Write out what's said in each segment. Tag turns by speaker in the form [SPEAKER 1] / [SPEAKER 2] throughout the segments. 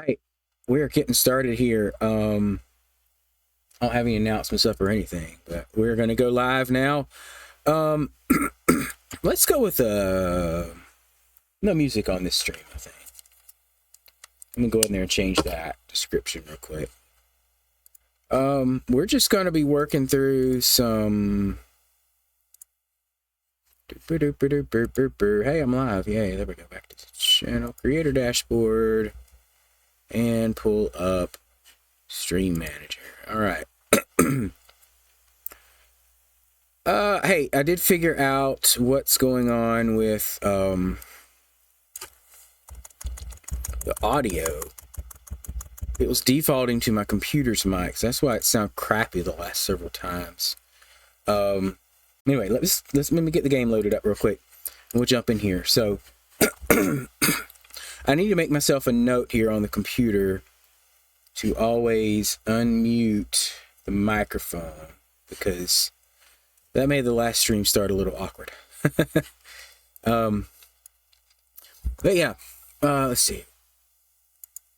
[SPEAKER 1] right, we're getting started here. I don't have any announcements up or anything, but we're gonna go live now. Let's go with no music on this stream. I think I'm gonna go in there and change that description real quick. We're just gonna be working through some. Hey, I'm live. Yay, there we go. Back to the channel creator dashboard and pull up stream manager. All right. Hey, I did figure out what's going on with the audio. It was defaulting to my computer's mics. That's why it sounded crappy the last several times. Anyway, let me get the game loaded up real quick. We'll jump in here. So I need to make myself a note here on the computer to always unmute the microphone, because that made the last stream start a little awkward. But yeah, let's see.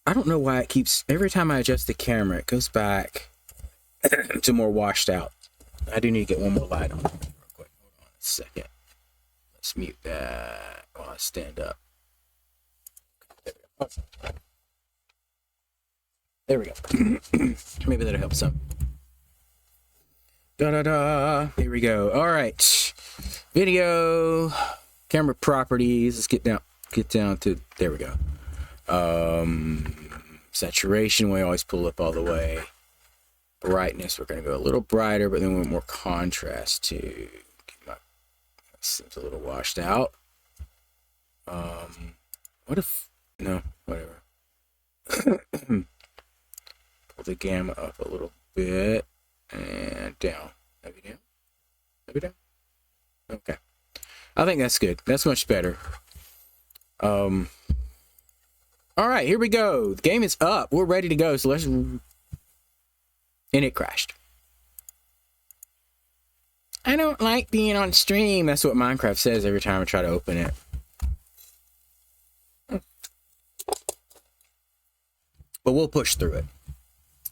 [SPEAKER 1] I don't know why it keeps, every time I adjust the camera, it goes back to more washed out. I do need to get one more light on real quick. Hold on a second. Let's mute that while I stand up. There we go. Maybe that'll help some. Here we go. All right. Video, camera properties. Let's get down to, there we go. Saturation, we always pull up all the way. Brightness, we're going to go a little brighter, but then we want more contrast too. Seems a little washed out. What if, no, whatever. Pull the gamma up a little bit and down. Maybe down. Maybe down. Okay. I think that's good. That's much better. All right, here we go. The game is up. We're ready to go. So let's. And it crashed. I don't like being on stream. That's what Minecraft says every time I try to open it. But we'll push through it.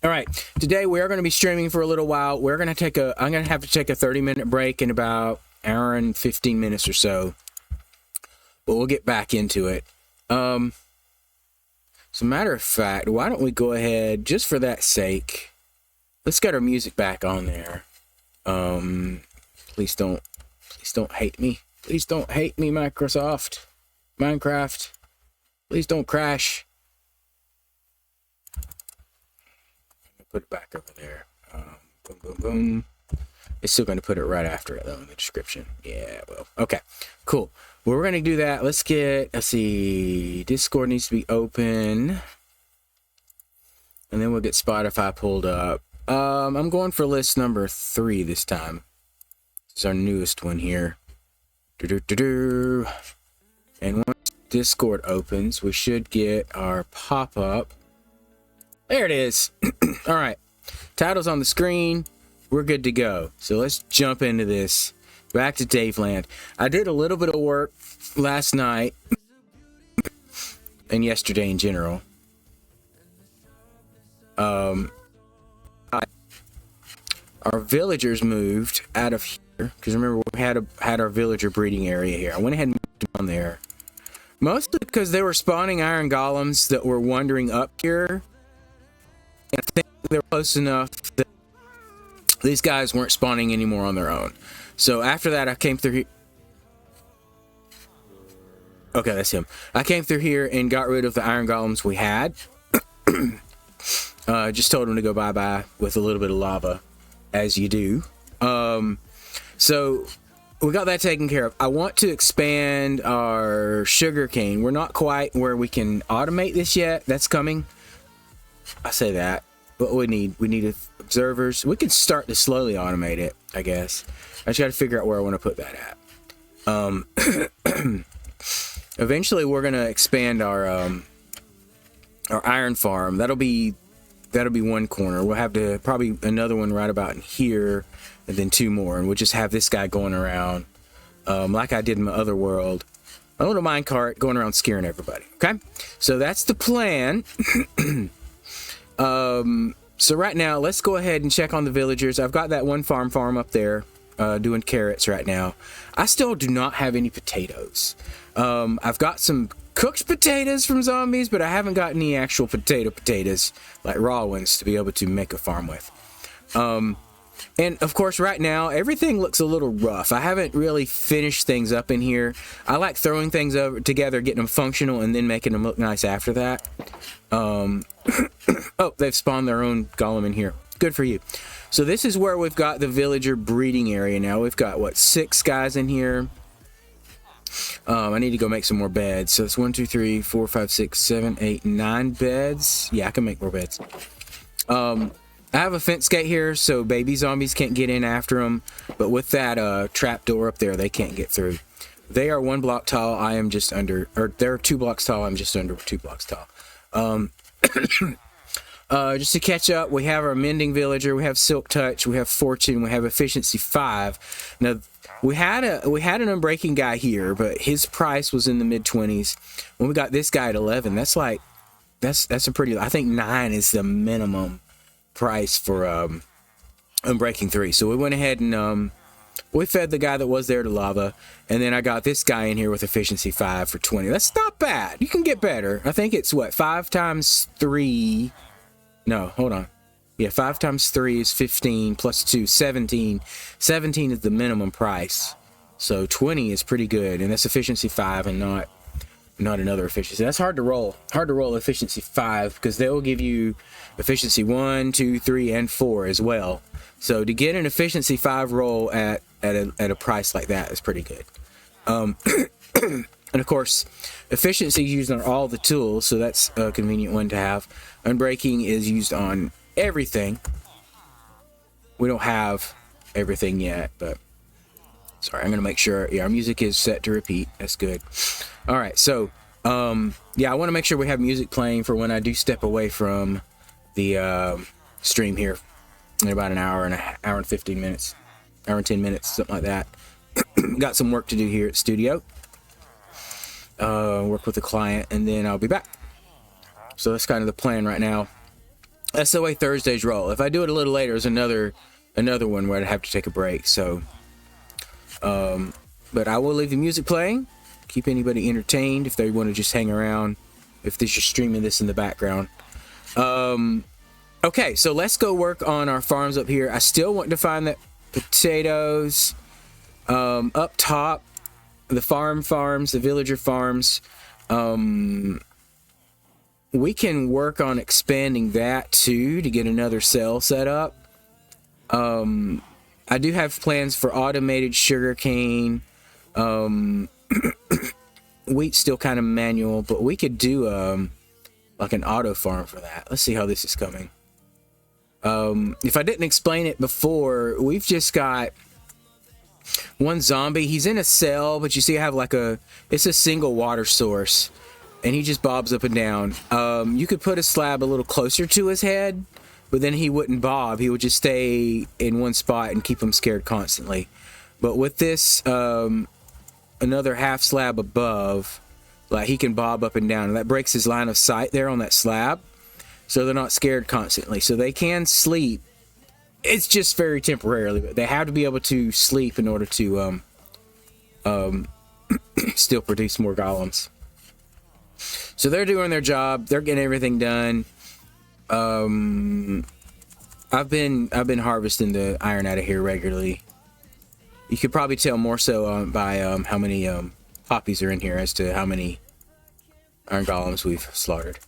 [SPEAKER 1] All right. Today we are going to be streaming for a little while. I'm going to have to take a 30-minute break in about an hour and 15 minutes or so. But we'll get back into it. As a matter of fact, why don't we go ahead, just for that sake, let's get our music back on there. Please don't hate me. Please don't hate me, Minecraft. Please don't crash. Put it back over there. Boom, boom, boom. It's still going to put it right after it, though, in the description. Yeah, well, okay, cool. Well, we're going to do that. Let's see. Discord needs to be open. And then we'll get Spotify pulled up. I'm going for list number 3 this time. This is our newest one here. And once Discord opens, we should get our pop-up. There it is. All right. Title's on the screen. We're good to go. So let's jump into this. Back to Daveland. I did a little bit of work last night and yesterday in general. Our villagers moved out of here, because remember we had our villager breeding area here. I went ahead and moved them on there, mostly because they were spawning iron golems that were wandering up here. And I think they were close enough that these guys weren't spawning anymore on their own. So after that, I came through here. Okay, that's him. I came through here and got rid of the iron golems we had. Just told them to go bye-bye with a little bit of lava, as you do. So we got that taken care of. I want to expand our sugarcane. We're not quite where we can automate this yet. That's coming. I say that. But we need observers. We can start to slowly automate it, I guess. I just got to figure out where I want to put that at. Eventually, we're gonna expand our iron farm. That'll be one corner. We'll have probably another one right about in here, and then 2 more, and we'll just have this guy going around like I did in my other world. a little minecart going around scaring everybody. Okay, so that's the plan. So right now, let's go ahead and check on the villagers. I've got that one farm up there doing carrots right now. I still do not have any potatoes. I've got some cooked potatoes from zombies, but I haven't got any actual potatoes, like raw ones, to be able to make a farm with. And of course, right now, everything looks a little rough. I haven't really finished things up in here. I like throwing things together, getting them functional, and then making them look nice after that. Oh, they've spawned their own golem in here. Good for you. So this is where we've got the villager breeding area now. We've got, what, 6 guys in here. I need to go make some more beds. So it's 1, 2, 3, 4, 5, 6, 7, 8, 9 beds. Yeah, I can make more beds. I have a fence gate here, so baby zombies can't get in after them. But with that trap door up there, they can't get through. They are 1 block tall. I am just under, or they're 2 blocks tall. I'm just under 2 blocks tall. Just to catch up, we have our mending villager, we have silk touch, we have fortune, we have efficiency 5. Now we had an unbreaking guy here, but his price was in the mid-20s. When we got this guy at 11, that's like that's a pretty, I think 9 is the minimum price for unbreaking 3. So we went ahead and we fed the guy that was there to lava, and then I got this guy in here with efficiency 5 for 20. That's not bad. You can get better. I think it's what, 5 times 3. No, hold on. Yeah, 5 times 3 is 15 plus 2, 17. 17 is the minimum price. So 20 is pretty good, and that's efficiency 5 and not another efficiency. That's hard to roll. Hard to roll efficiency 5 because they will give you efficiency 1, 2, 3, and 4 as well. So to get an efficiency 5 roll at a price like that is pretty good. And of course, efficiency is used on all the tools, so that's a convenient one to have. Unbreaking is used on everything. We don't have everything yet, but sorry, I'm gonna make sure. Yeah, our music is set to repeat. That's good. All right, so yeah, I want to make sure we have music playing for when I do step away from the stream here in about an hour and 15 minutes, hour and 10 minutes, something like that. Got some work to do here at studio. Work with the client, and then I'll be back. So that's kind of the plan right now. That's the way Thursdays roll. If I do it a little later, there's another one where I'd have to take a break. So, but I will leave the music playing. Keep anybody entertained if they want to just hang around. If they're just streaming this in the background. Okay, so let's go work on our farms up here. I still want to find that potatoes up top. The farms, the villager farms, we can work on expanding that too to get another cell set up. I do have plans for automated sugarcane. Wheat's still kind of manual, but we could do like an auto farm for that. Let's see how this is coming. If I didn't explain it before, we've just got one zombie. He's in a cell, but you see I have like it's a single water source, and he just bobs up and down. You could put a slab a little closer to his head, but then he wouldn't bob. He would just stay in one spot and keep him scared constantly. But with this another half slab above, like, he can bob up and down, and that breaks his line of sight there on that slab, so they're not scared constantly. So they can sleep. It's just very temporarily, but they have to be able to sleep in order to still produce more golems. So they're doing their job. They're getting everything done. I've been harvesting the iron out of here regularly. You could probably tell more so by how many poppies are in here as to how many iron golems we've slaughtered,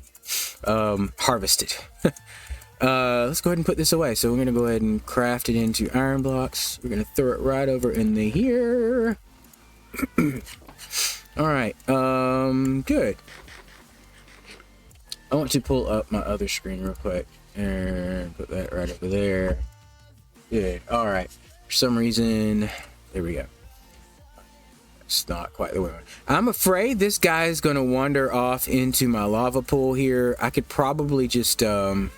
[SPEAKER 1] harvested. Let's go ahead and put this away. So we're going to go ahead and craft it into iron blocks. We're going to throw it right over in the here. All right. Good. I want to pull up my other screen real quick and put that right over there. Good. All right. For some reason, there we go. It's not quite the way. I'm afraid this guy is going to wander off into my lava pool here. I could probably just there's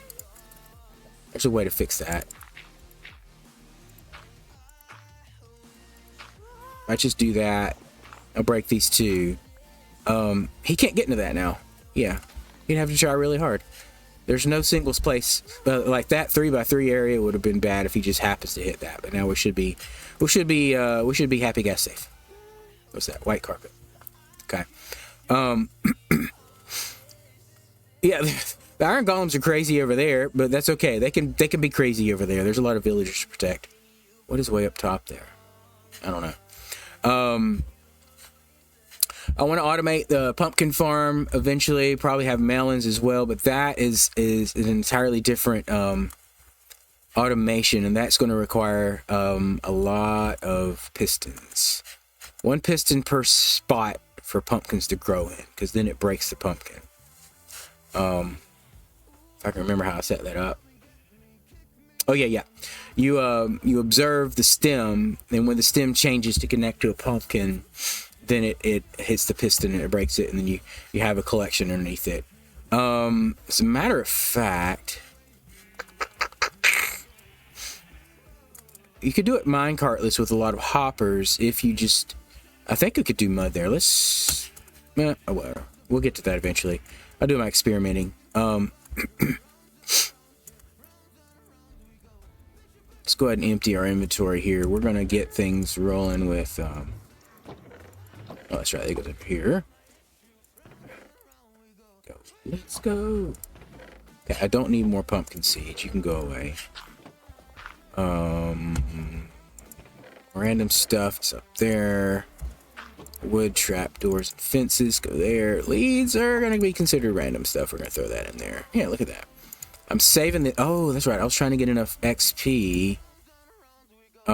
[SPEAKER 1] a way to fix that. I just do that. I'll break these two. He can't get into that now. Yeah, he'd have to try really hard. There's no singles place like that 3x3 area would have been bad if he just happens to hit that. But now we should be happy gas safe. What's that? White carpet. Okay. Yeah, the iron golems are crazy over there, but that's okay. They can be crazy over there. There's a lot of villagers to protect. What is way up top there? I don't know. I want to automate the pumpkin farm eventually, probably have melons as well, but that is an entirely different automation, and that's going to require a lot of pistons. 1 piston per spot for pumpkins to grow in, because then it breaks the pumpkin. If I can remember how I set that up. Oh yeah. You observe the stem, and when the stem changes to connect to a pumpkin, then it hits the piston and it breaks it, and then you have a collection underneath it. As a matter of fact, you could do it minecartless with a lot of hoppers if you just... I think we could do mud there. Let's... whatever. We'll get to that eventually. I'll do my experimenting. Let's go ahead and empty our inventory here. We're going to get things rolling with... oh, that's right. It goes up here. Go. Let's go. Okay, I don't need more pumpkin seeds. You can go away. Random stuff is up there. Wood, trap doors, and fences go there. Leads are going to be considered random stuff. We're going to throw that in there. Yeah, look at that. I'm saving the... Oh, that's right. I was trying to get enough XP. I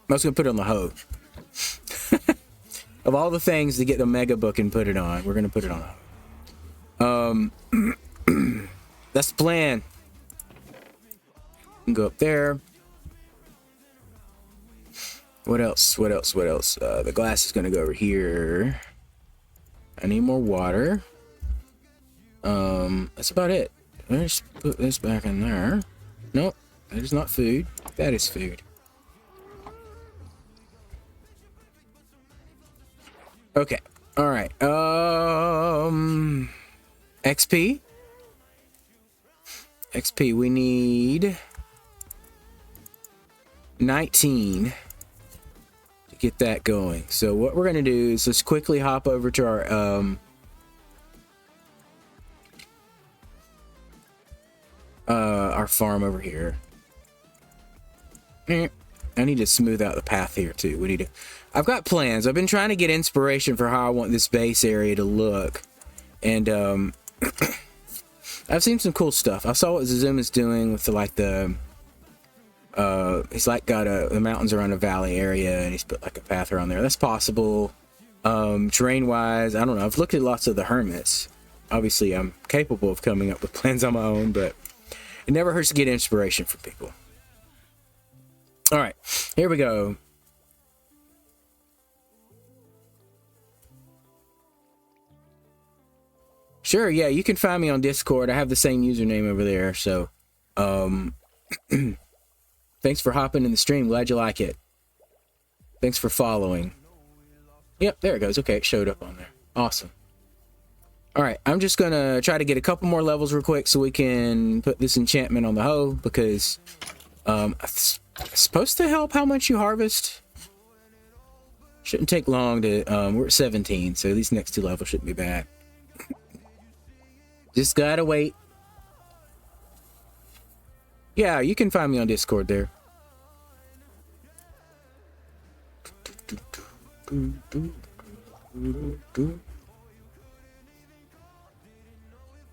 [SPEAKER 1] was going to put it on the hoe. Of all the things to get the mega book and put it on, we're going to put it on the hoe. That's the plan. You can go up there. What else? The glass is going to go over here. I need more water. That's about it. Let's put this back in there. Nope, that is not food. That is food. Okay. All right. XP. We need 19 to get that going. So what we're gonna do is let's quickly hop over to our farm over here. I need to smooth out the path here too. I've got plans. I've been trying to get inspiration for how I want this base area to look, and I've seen some cool stuff. I saw what Zuzuma's doing with he's like got the mountains around a valley area, and he's put like a path around there. That's possible. Terrain wise, I don't know. I've looked at lots of the hermits. Obviously, I'm capable of coming up with plans on my own, but it never hurts to get inspiration from people. All right, here we go. Sure, yeah, you can find me on Discord. I have the same username over there, so thanks for hopping in the stream. Glad you like it. Thanks for following. Yep, there it goes. Okay, it showed up on there. Awesome. All right, I'm just gonna try to get a couple more levels real quick so we can put this enchantment on the hoe, because it's supposed to help how much you harvest. Shouldn't take long to... we're at 17, so these next 2 levels shouldn't be bad. Just gotta wait. Yeah, you can find me on Discord there.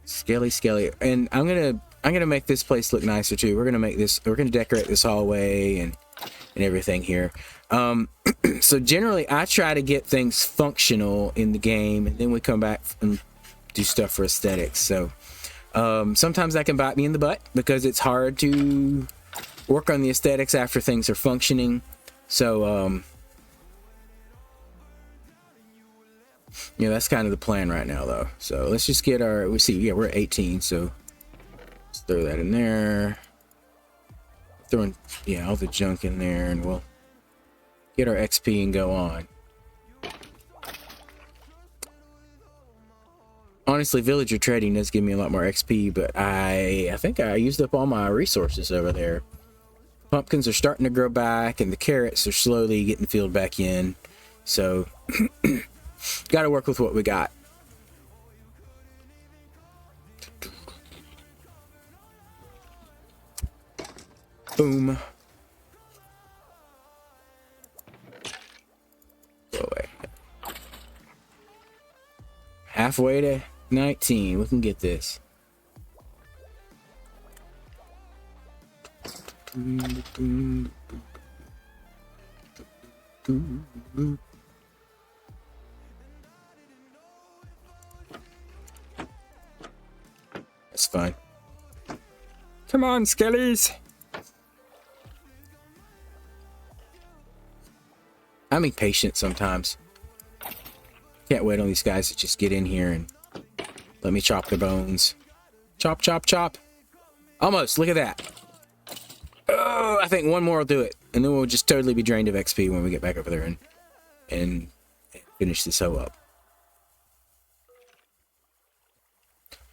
[SPEAKER 1] Skelly. And I'm gonna make this place look nicer too. We're gonna decorate this hallway and everything here. So generally I try to get things functional in the game, and then we come back and do stuff for aesthetics. So sometimes that can bite me in the butt, because it's hard to work on the aesthetics after things are functioning. So yeah, that's kind of the plan right now though. So let's just get we're at 18, so let's throw that in there. Throwing all the junk in there, and we'll get our XP and go on. Honestly, villager trading does give me a lot more XP, but I think I used up all my resources over there. Pumpkins are starting to grow back, and the carrots are slowly getting filled back in. So, got to work with what we got. Boom. Go away. Halfway to 19. We can get this. That's fine. Come on, skellies. I'm impatient sometimes. Can't wait on these guys to just get in here and let me chop their bones. Chop, chop, chop. Almost. Look at that. Oh, I think one more will do it. And then we'll just totally be drained of XP when we get back over there and finish this hoe up.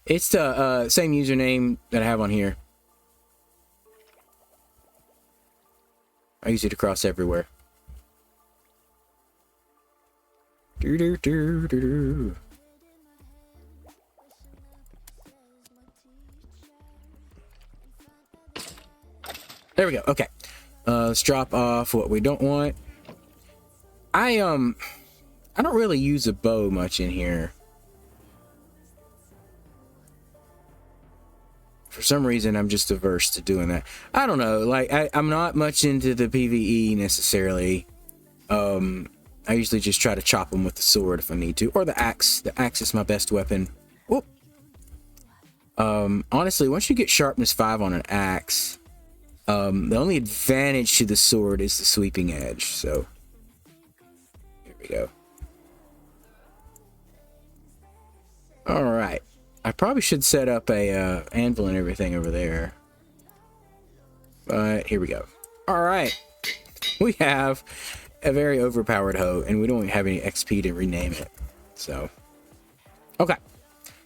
[SPEAKER 1] It's the same username that I have on here. I use it across everywhere. Do, do, do, do, do. There we go. Okay. Let's drop off what we don't want. I don't really use a bow much in here. For some reason, I'm just averse to doing that. I don't know. Like, I'm not much into the PvE necessarily. I usually just try to chop them with the sword if I need to, or the axe. The axe is my best weapon. Whoop. Honestly, once you get sharpness 5 on an axe, the only advantage to the sword is the sweeping edge. So here we go. All right. I probably should set up a anvil and everything over there. But here we go. All right. We have a very overpowered hoe, and we don't have any XP to rename it. So, okay.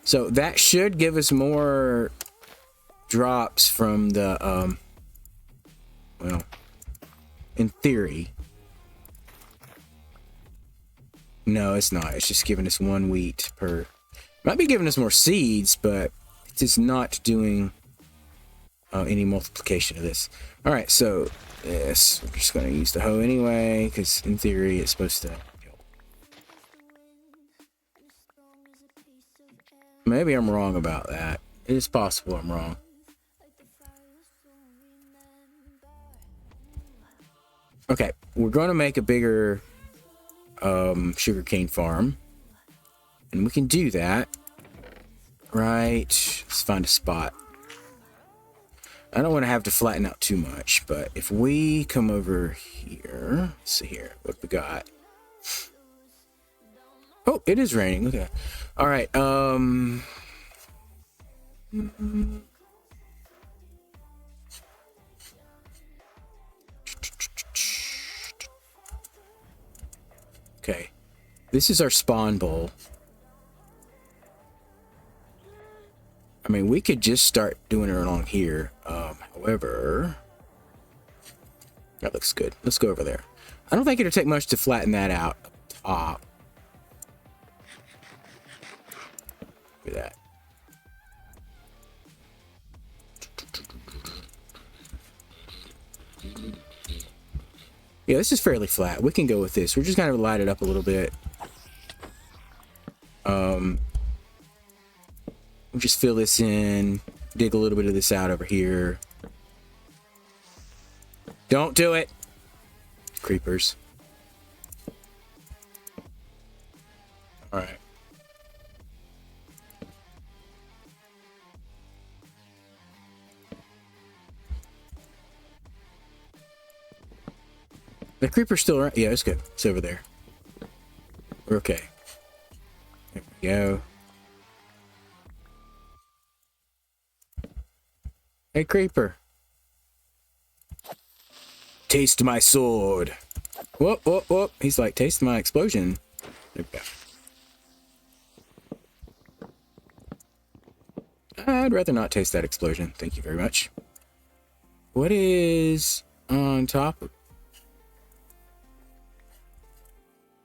[SPEAKER 1] So that should give us more drops from the, well, in theory. No, it's not. It's just giving us 1 wheat per. Might be giving us more seeds, but it's just not doing any multiplication of this. All right, so this, we're just going to use the hoe anyway, because in theory it's supposed to. Maybe I'm wrong about that. It is possible I'm wrong. Okay, we're going to make a bigger sugarcane farm. And we can do that. Right. Let's find a spot. I don't want to have to flatten out too much, but if we come over here, let's see here what we got. Oh, it is raining. Look at that. All right. Okay. This is our spawn bowl. I mean, we could just start doing it along here. However, that looks good. Let's go over there. I don't think it'll take much to flatten that out up top. Look at that. Yeah, this is fairly flat. We can go with this. We're just kind of light it up a little bit. We'll just fill this in, dig a little bit of this out over here. Don't do it! Creepers. Alright. The creeper's still around. Yeah, it's good. It's over there. We're okay. There we go. Hey, creeper. Taste my sword. Whoop, whoop, whoop. He's like, taste my explosion. There we go. I'd rather not taste that explosion. Thank you very much. What is on top?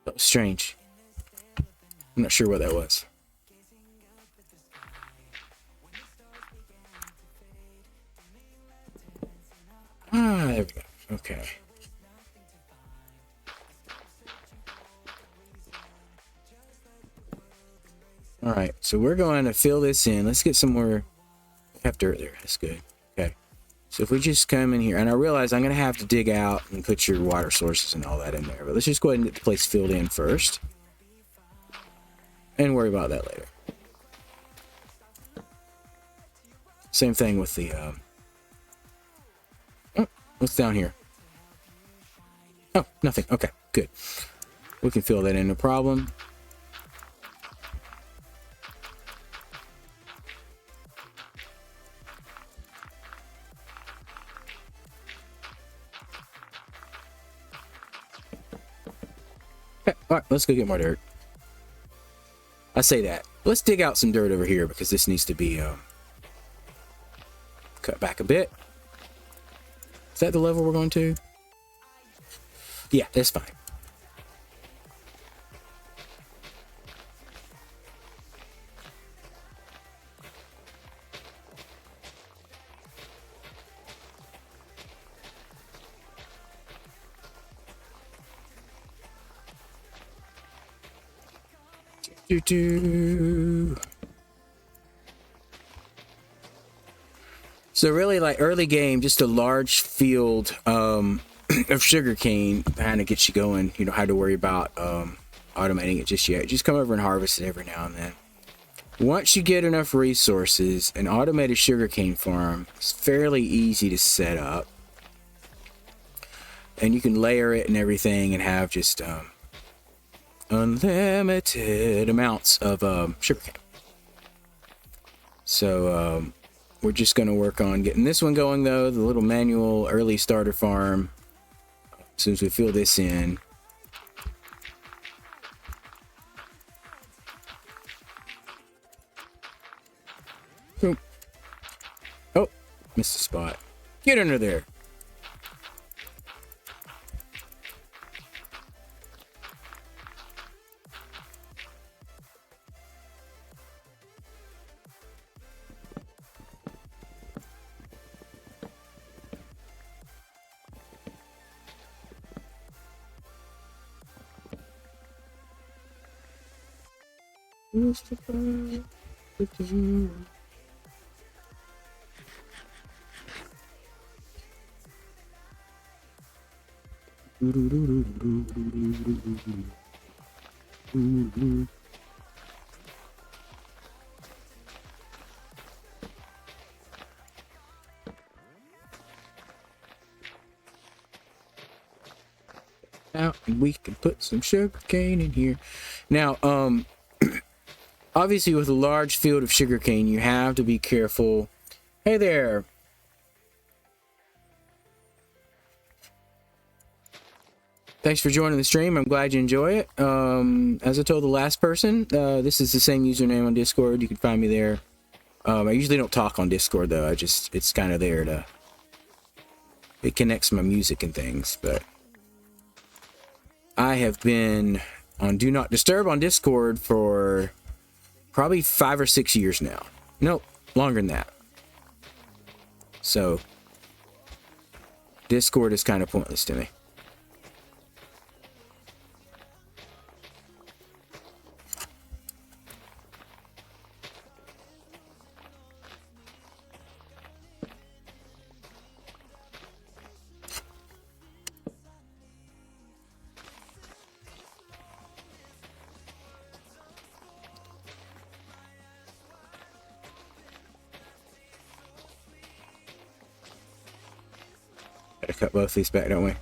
[SPEAKER 1] That was strange. I'm not sure what that was. Ah, there we go. Okay. All right, so we're going to fill this in. Let's get some more. Have dirt there. That's good. Okay. So if we just come in here, and I realize I'm going to have to dig out and put your water sources and all that in there, but let's just go ahead and get the place filled in first. And worry about that later. Same thing with the, oh, what's down here? Oh, nothing. Okay, good. We can fill that in, no problem. Okay, all right, let's go get more dirt. I say that. Let's dig out some dirt over here because this needs to be cut back a bit. Is that the level we're going to? Yeah, that's fine. So really, like early game, just a large field of sugarcane kind of gets you going. You don't have to worry about automating it just yet. Just come over and harvest it every now and then. Once you get enough resources, an automated sugarcane farm is fairly easy to set up, and you can layer it and everything, and have just unlimited amounts of sugarcane. So we're just going to work on getting this one going, though, the little manual early starter farm. As soon as we fill this in. Boom. Oh, missed a spot. Get under there. Out, and we can put some sugar cane in here. Now, obviously with a large field of sugarcane, you have to be careful. Hey there. Thanks for joining the stream. I'm glad you enjoy it. As I told the last person, this is the same username on Discord. You can find me there. I usually don't talk on Discord, though. It's kind of there to... It connects my music and things, but... I have been on Do Not Disturb on Discord for probably 5 or 6 years now. Nope, longer than that. So, Discord is kind of pointless to me. Gotta cut both these back, don't we?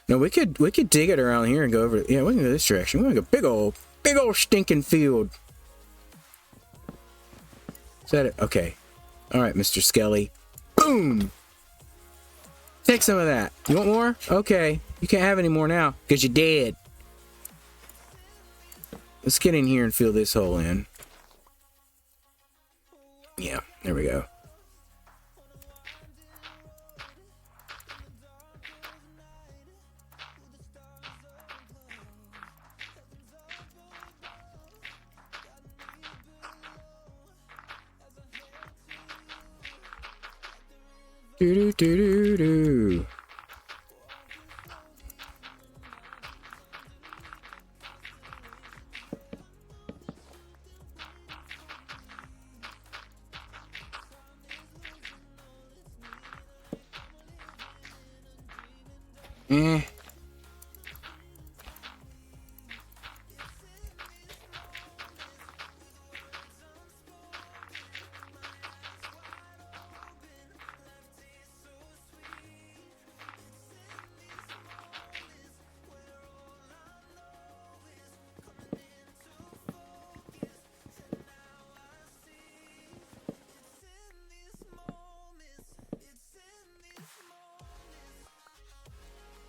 [SPEAKER 1] No, we could dig it around here and go over. Yeah, we can go this direction. We can go big old stinking field. Is that it? Okay. All right, Mr. Skelly. Boom! Take some of that. You want more? Okay. You can't have any more now because you're dead. Let's get in here and fill this hole in. Yeah, there we go. Do do do do do.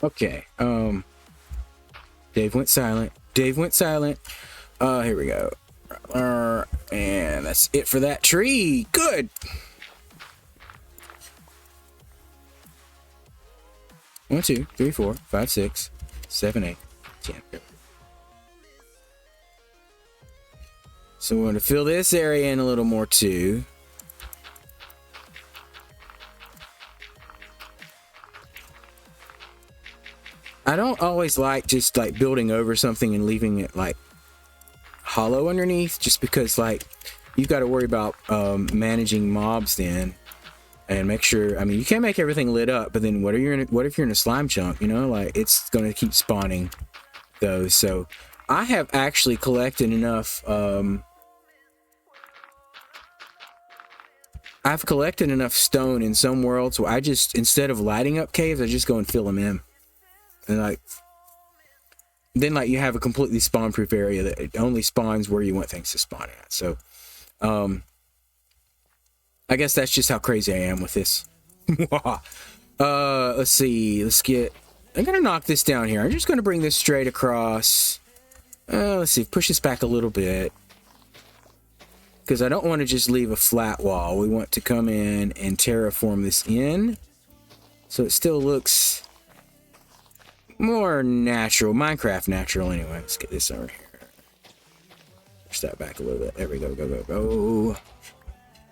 [SPEAKER 1] Okay, Dave went silent. Dave went silent. Here we go. And that's it for that tree. Good. One, 2, 3, 4, 5, 6, 7, 8, 10. So we're going to fill this area in a little more too. I don't always like just like building over something and leaving it like hollow underneath, just because like you've got to worry about managing mobs then, and make sure. I mean, you can't make everything lit up, but then what if you're in a slime chunk? You know, like it's going to keep spawning those. So I have actually collected enough. I've collected enough stone in some worlds where I just, instead of lighting up caves, I just go and fill them in. And like, then like you have a completely spawn-proof area that it only spawns where you want things to spawn at. So, I guess that's just how crazy I am with this. Let's see. I'm gonna knock this down here. I'm just gonna bring this straight across. Let's see. Push this back a little bit, because I don't want to just leave a flat wall. We want to come in and terraform this in, so it still looks more natural, Minecraft natural. Anyway, let's get this over here. Push that back a little bit. There we go. Go.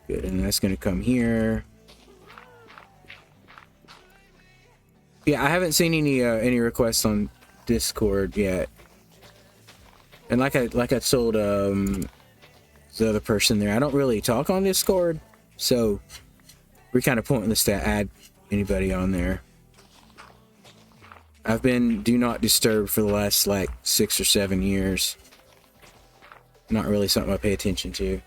[SPEAKER 1] Good, and that's gonna come here. Yeah, I haven't seen any requests on Discord yet. And like I told the other person there, I don't really talk on Discord, so we're kind of pointless to add anybody on there. I've been do not disturb for the last like 6 or 7 years. Not really something I pay attention to.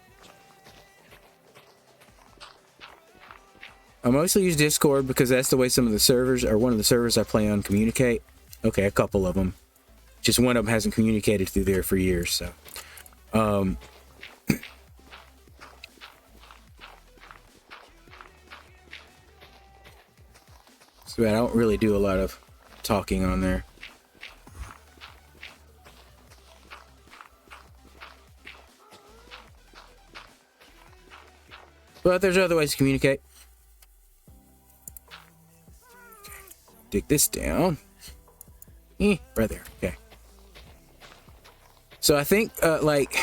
[SPEAKER 1] I mostly use Discord because that's the way some of the servers, or one of the servers I play on, communicate. Okay, a couple of them. Just one of them hasn't communicated through there for years, so. So I don't really do a lot of talking on there. But there's other ways to communicate. Okay. Dig this down. Right there. Okay. So I think, like,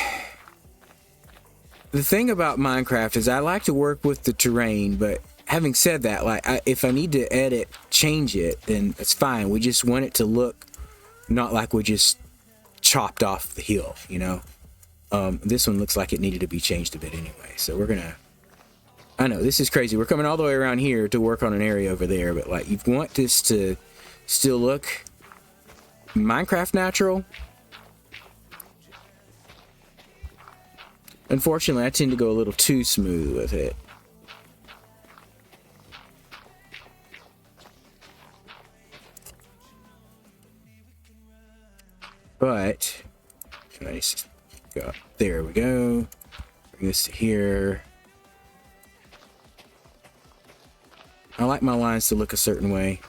[SPEAKER 1] the thing about Minecraft is I like to work with the terrain, but having said that, like, if I need to edit, change it, then it's fine. We just want it to look not like we just chopped off the hill, you know? This one looks like it needed to be changed a bit anyway, so we're gonna... I know, this is crazy. We're coming all the way around here to work on an area over there, but, like, you want this to still look Minecraft natural. Unfortunately, I tend to go a little too smooth with it. But, nice. Go. There we go. Bring this to here. I like my lines to look a certain way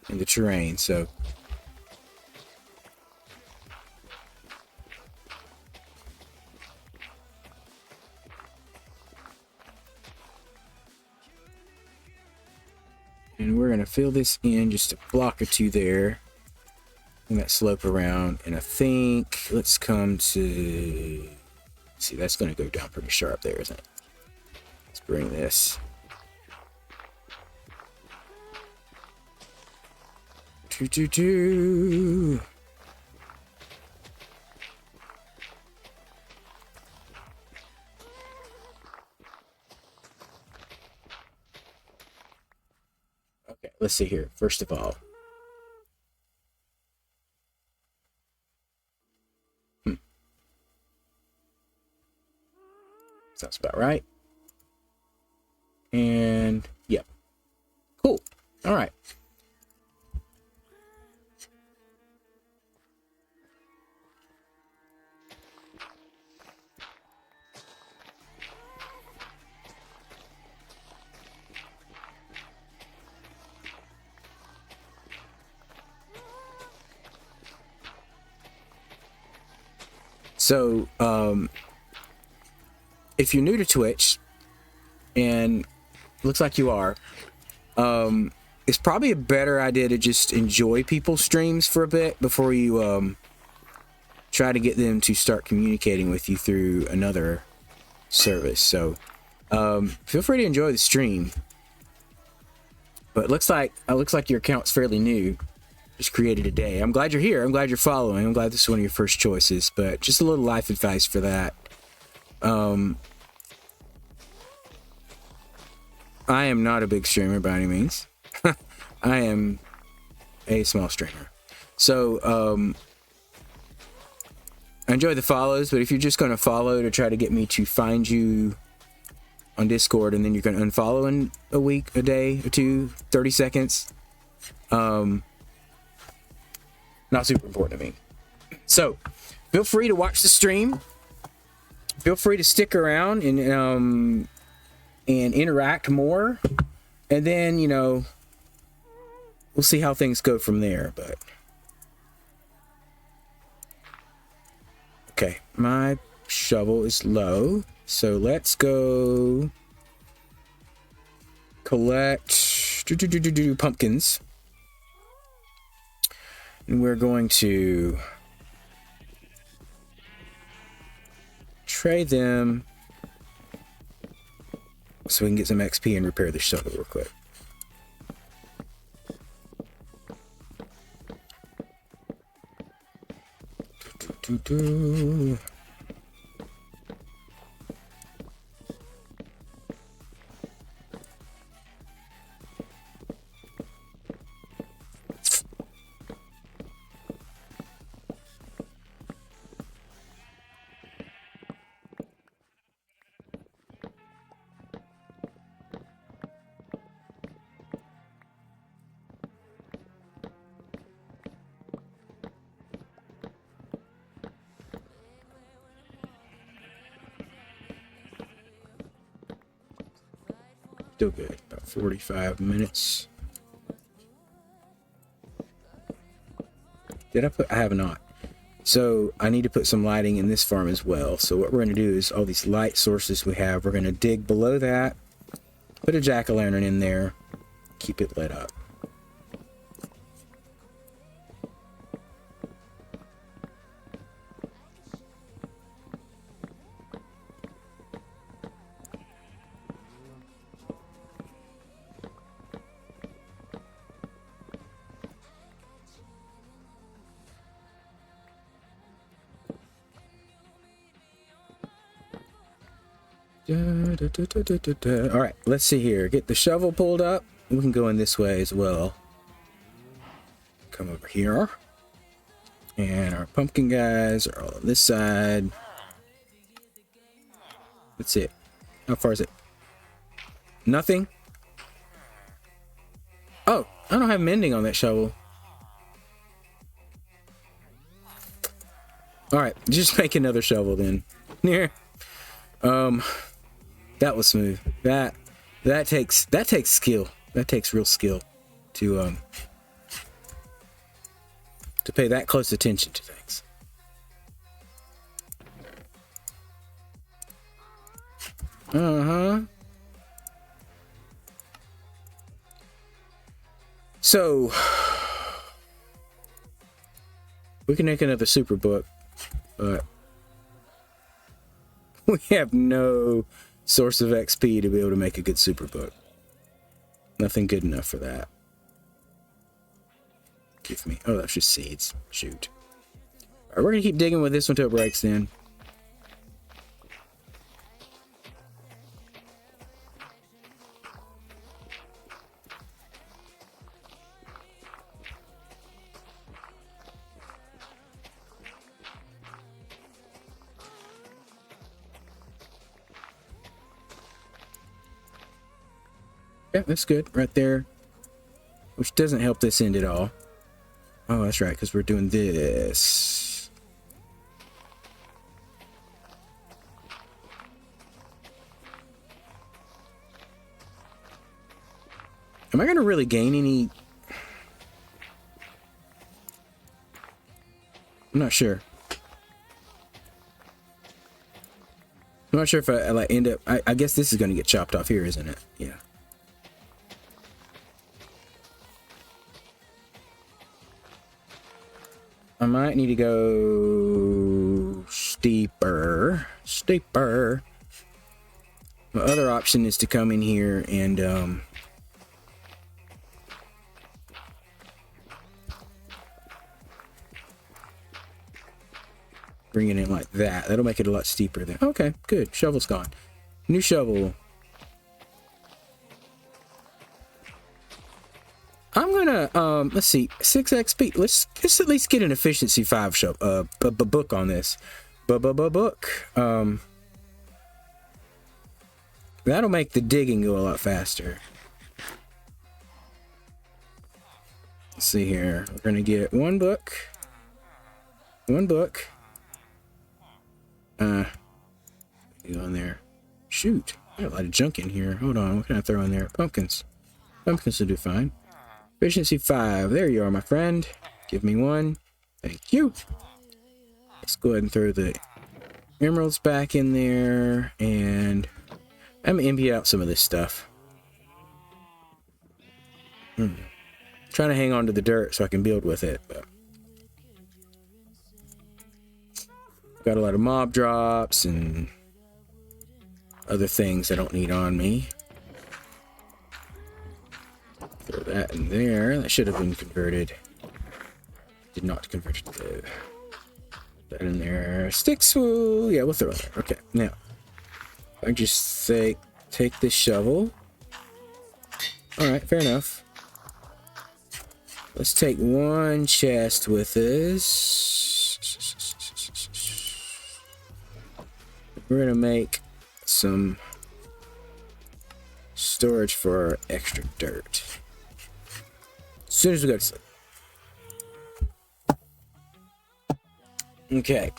[SPEAKER 1] in the terrain, so. And we're gonna fill this in just a block or two there. And that slope around, and I think let's come to, see, that's gonna go down pretty sharp there, isn't it? Let's bring this. Okay, let's see here. First of all, sounds about right. And yep, cool. All right. So, if you're new to Twitch, and looks like you are, it's probably a better idea to just enjoy people's streams for a bit before you try to get them to start communicating with you through another service. So, feel free to enjoy the stream. But it looks like your account's fairly new. Just created today. I'm glad you're here. I'm glad you're following. I'm glad this is one of your first choices, but just a little life advice for that. I am not a big streamer by any means. I am a small streamer. So, I enjoy the follows, but if you're just going to follow to try to get me to find you on Discord and then you're going to unfollow in a week, a day, or two, 30 seconds, not super important to me. So, feel free to watch the stream. Feel free to stick around and interact more. And then, you know, we'll see how things go from there. But okay, my shovel is low. So let's go collect pumpkins. And we're going to trade them so we can get some XP and repair the shovel real quick. Still good. About 45 minutes. Did I put? I have not. So I need to put some lighting in this farm as well. So what we're going to do is all these light sources we have, we're going to dig below that, put a jack-o'-lantern in there, keep it lit up. All right, let's see here. Get the shovel pulled up. We can go in this way as well. Come over here. And our pumpkin guys are all on this side. That's it. How far is it? Nothing? Oh, I don't have mending on that shovel. All right, just make another shovel then. Here. That was smooth. That That takes skill. That takes real skill to pay that close attention to things. So we can make another super book, but we have no source of XP to be able to make a good super book. Nothing good enough for that. Give me. Oh, that's just seeds. Shoot. All right, we're gonna keep digging with this one till it breaks then. Yeah, that's good right there. Which doesn't help this end at all. Oh, that's right, because we're doing this. Am I going to really gain any? I'm not sure. I'm not sure if I like end up. I guess this is going to get chopped off here, isn't it? Yeah. I might need to go steeper. My other option is to come in here and bring it in like that. That'll make it a lot steeper then. Okay, good. Shovel's gone. New shovel. I'm gonna let's see, 6 XP. Let's at least get an efficiency 5 book on this. Book. That'll make the digging go a lot faster. Let's see here. We're gonna get one book. Go on there. Shoot, I got a lot of junk in here. Hold on, what can I throw in there? Pumpkins will do fine. Efficiency 5. There you are, my friend. Give me one. Thank you. Let's go ahead and throw the emeralds back in there. And I'm gonna empty out some of this stuff. Trying to hang on to the dirt so I can build with it. But got a lot of mob drops and other things I don't need on me. Throw that in there. That should have been converted. Did not convert it. Put that in there. Sticks will... Yeah, we'll throw it there. Okay, now. I just take this shovel. Alright, fair enough. Let's take one chest with us. We're going to make some storage for our extra dirt. As soon as we go to sleep. Okay.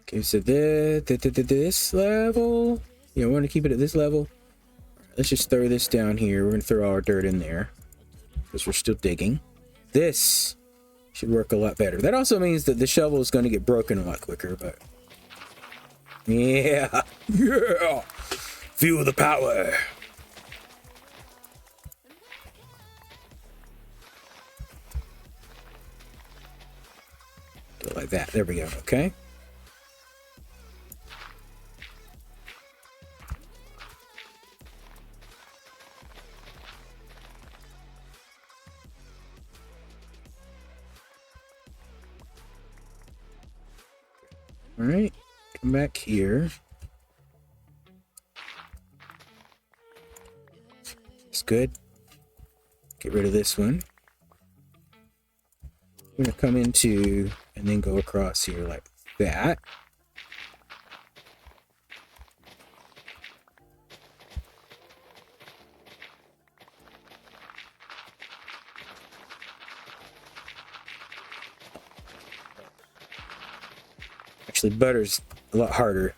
[SPEAKER 1] Okay, so this level. Yeah, we want to keep it at this level. Let's just throw this down here. We're going to throw all our dirt in there because we're still digging. This should work a lot better. That also means that the shovel is going to get broken a lot quicker, but yeah. Feel the power. Do it like that. There we go. Okay. All right, come back here. It's good. Get rid of this one. I'm gonna come into and then go across here like that. Actually, butter's a lot harder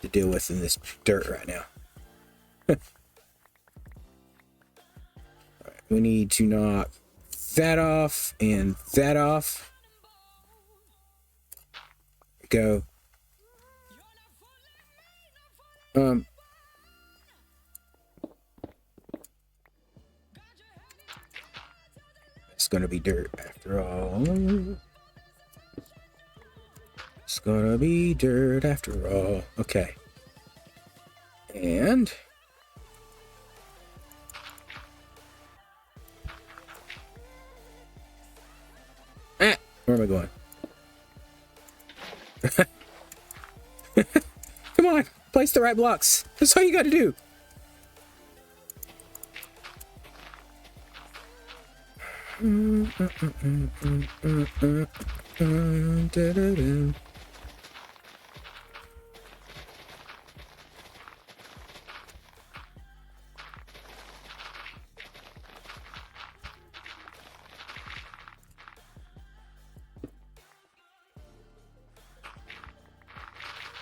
[SPEAKER 1] to deal with than this dirt right now. Alright, we need to knock that off and that off. Go. It's gonna be dirt after all. It's gonna be dirt after all. Okay. And where am I going? Come on, place the right blocks. That's all you gotta do. We're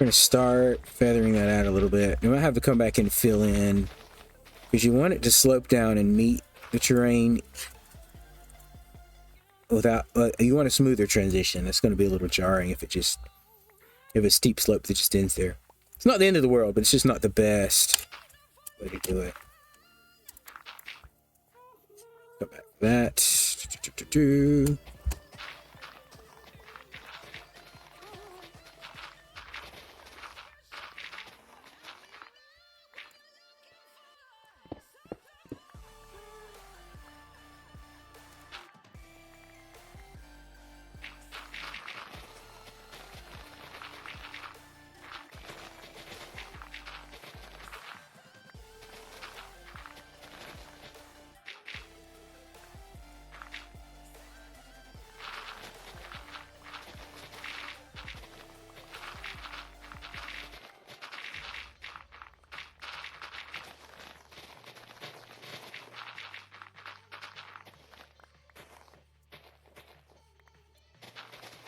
[SPEAKER 1] going to start feathering that out a little bit. You might have to come back and fill in because you want it to slope down and meet the terrain without, you want a smoother transition. It's going to be a little jarring if a steep slope that just ends there. It's not the end of the world, but it's just not the best way to do it. Go back to that.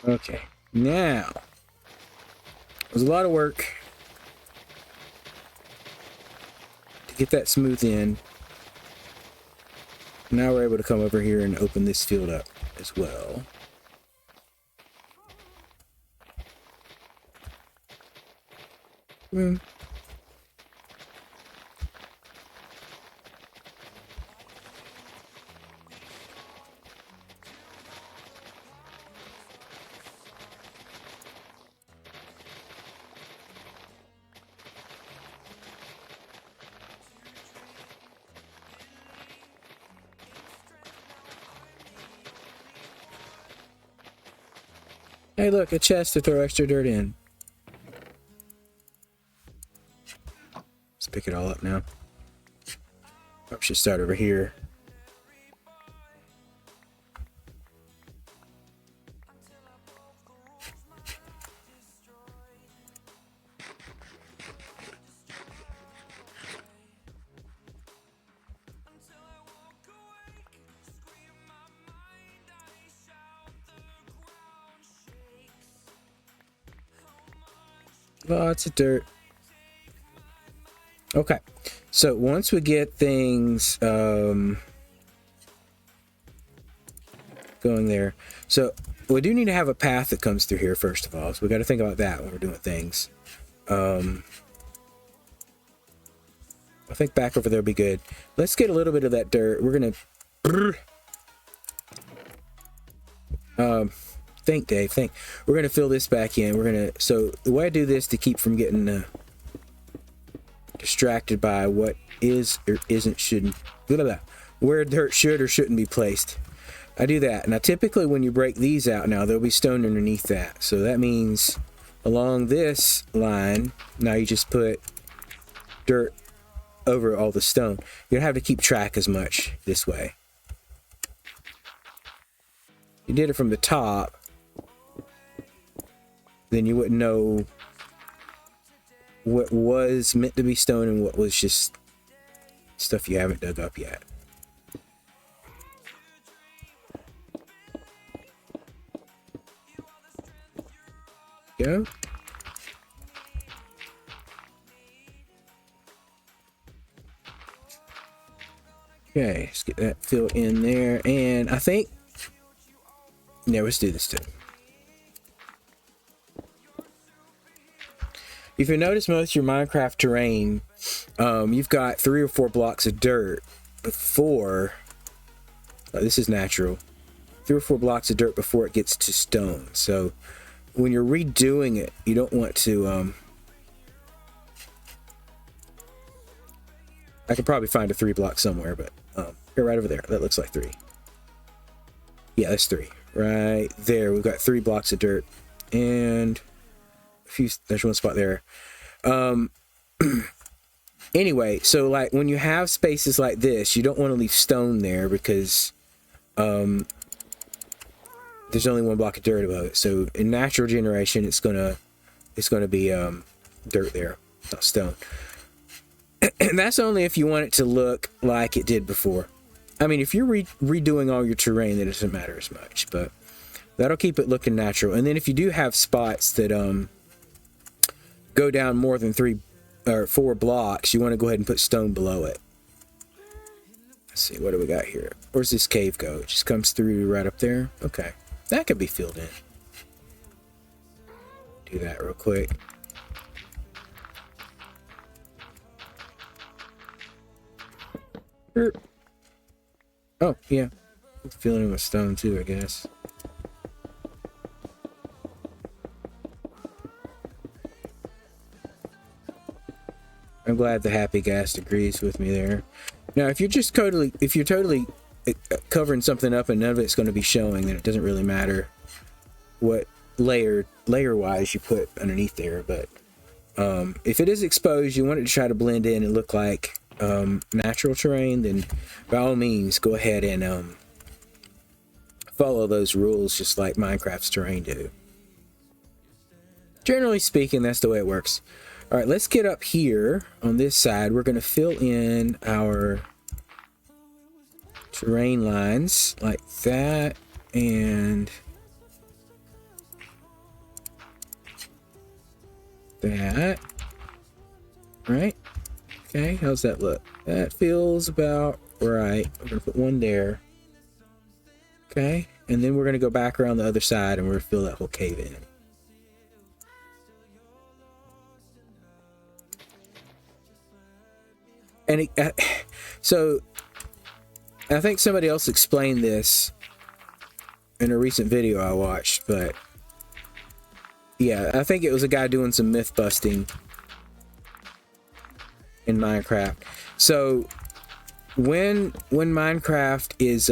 [SPEAKER 1] Okay, now it was a lot of work to get that smooth in. Now we're able to come over here and open this field up as well. Hey, look, a chest to throw extra dirt in. Let's pick it all up now. I should start over here. Lots of dirt. Okay, so once we get things going there, so we do need to have a path that comes through here first of all. So we got to think about that when we're doing things. I think back over there will be good. Let's get a little bit of that dirt. We're gonna think, Dave. Think. We're gonna fill this back in. So the way I do this to keep from getting distracted by what is or isn't shouldn't, where dirt should or shouldn't be placed. I do that. Now typically when you break these out now, there'll be stone underneath that. So that means along this line, now you just put dirt over all the stone. You don't have to keep track as much this way. You did it from the top, then you wouldn't know what was meant to be stone and what was just stuff you haven't dug up yet. Go. Okay, let's get that filled in there. And I think, yeah, let's do this too. If you notice, most of your Minecraft terrain, you've got 3 or 4 blocks of dirt before, this is natural, 3 or 4 blocks of dirt before it gets to stone. So when you're redoing it, you don't want to, I could probably find a 3 block somewhere, but here, right over there, that looks like 3. Yeah, that's 3. Right there, we've got 3 blocks of dirt, and a few, there's one spot there. Anyway, so like when you have spaces like this, you don't want to leave stone there because there's only 1 block of dirt above it. So in natural generation, it's gonna be dirt there, not stone. And that's only if you want it to look like it did before. I mean, if you're redoing all your terrain, then it doesn't matter as much, but that'll keep it looking natural. And then if you do have spots that go down more than 3 or 4 blocks, you want to go ahead and put stone below it. Let's see, what do we got here? Where's this cave go? It just comes through right up there. Okay, that could be filled in. Do that real quick. Oh, yeah. Filling in with stone too, I guess. I'm glad the Happy Ghast agrees with me there. Now, if you're totally covering something up and none of it's going to be showing, then it doesn't really matter what layer-wise you put underneath there. But if it is exposed, you want it to try to blend in and look like natural terrain, then by all means go ahead and follow those rules just like Minecraft's terrain do. Generally speaking, that's the way it works. All right, let's get up here on this side. We're going to fill in our terrain lines like that, and that, right? Okay, how's that look? That feels about right. We're gonna put one there. Okay, and then we're gonna go back around the other side and we're gonna fill that whole cave in. And so I think somebody else explained this in a recent video I watched, but yeah, I think it was a guy doing some myth busting in Minecraft. So when Minecraft is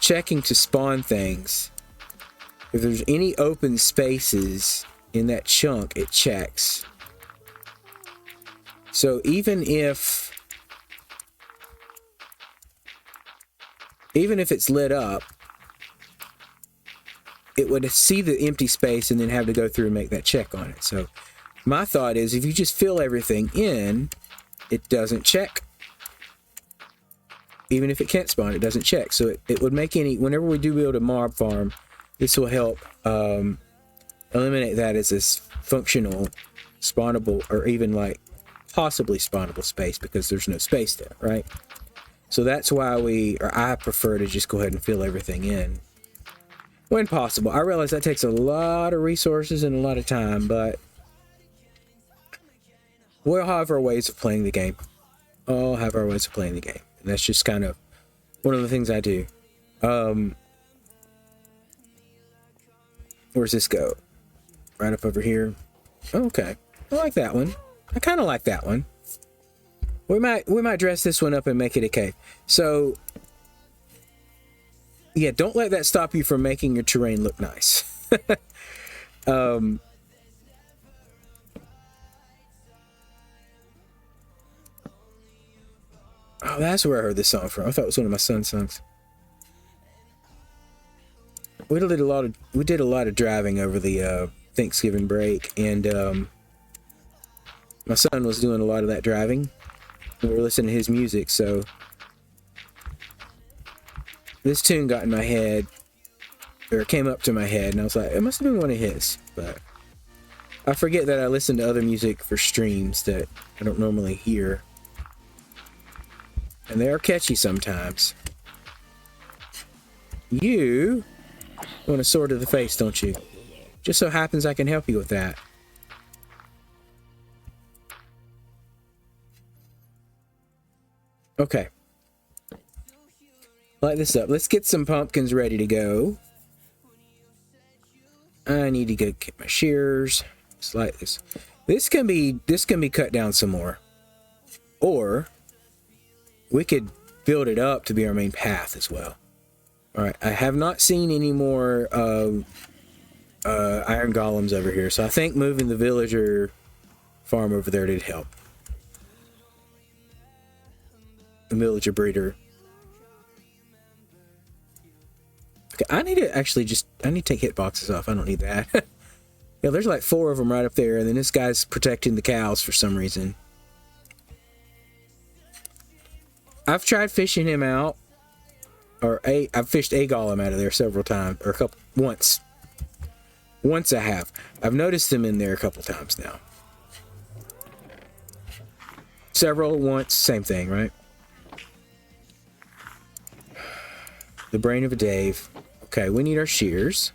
[SPEAKER 1] checking to spawn things, if there's any open spaces in that chunk, it checks. So even if it's lit up, it would see the empty space and then have to go through and make that check on it. So my thought is, if you just fill everything in, it doesn't check. Even if it can't spawn, it doesn't check. So it would make whenever we do build a mob farm, this will help eliminate that as a functional, spawnable, or even like possibly spawnable space, because there's no space there, right? So that's why I prefer to just go ahead and fill everything in when possible. I realize that takes a lot of resources and a lot of time, but we'll have our ways of playing the game. All have our ways of playing the game. And that's just kind of one of the things I do. Where's this go? Right up over here. Oh, okay. I like that one. I kind of like that one. We might dress this one up and make it a cave. So yeah, don't let that stop you from making your terrain look nice. Oh, that's where I heard this song from. I thought it was one of my son's songs. We did a lot of driving over the Thanksgiving break, and my son was doing a lot of that driving. We were listening to his music, so this tune got in my head, or it came up to my head, and I was like, it must have been one of his. But I forget that I listen to other music for streams that I don't normally hear. And they are catchy sometimes. You want a sword to the face, don't you? Just so happens I can help you with that. Okay. Light this up. Let's get some pumpkins ready to go. I need to go get my shears. Just like this. This can be cut down some more. Or we could build it up to be our main path as well. Alright, I have not seen any more iron golems over here, so I think moving the villager farm over there did help. The villager breeder. Okay, I need to actually I need to take hitboxes off. I don't need that. Yeah, there's like 4 of them right up there, and then this guy's protecting the cows for some reason. I've tried fishing him out, I've fished a golem out of there several times, or once. Once I have. I've noticed him in there a couple times now. Several, once, same thing, right? The brain of a Dave. Okay, we need our shears.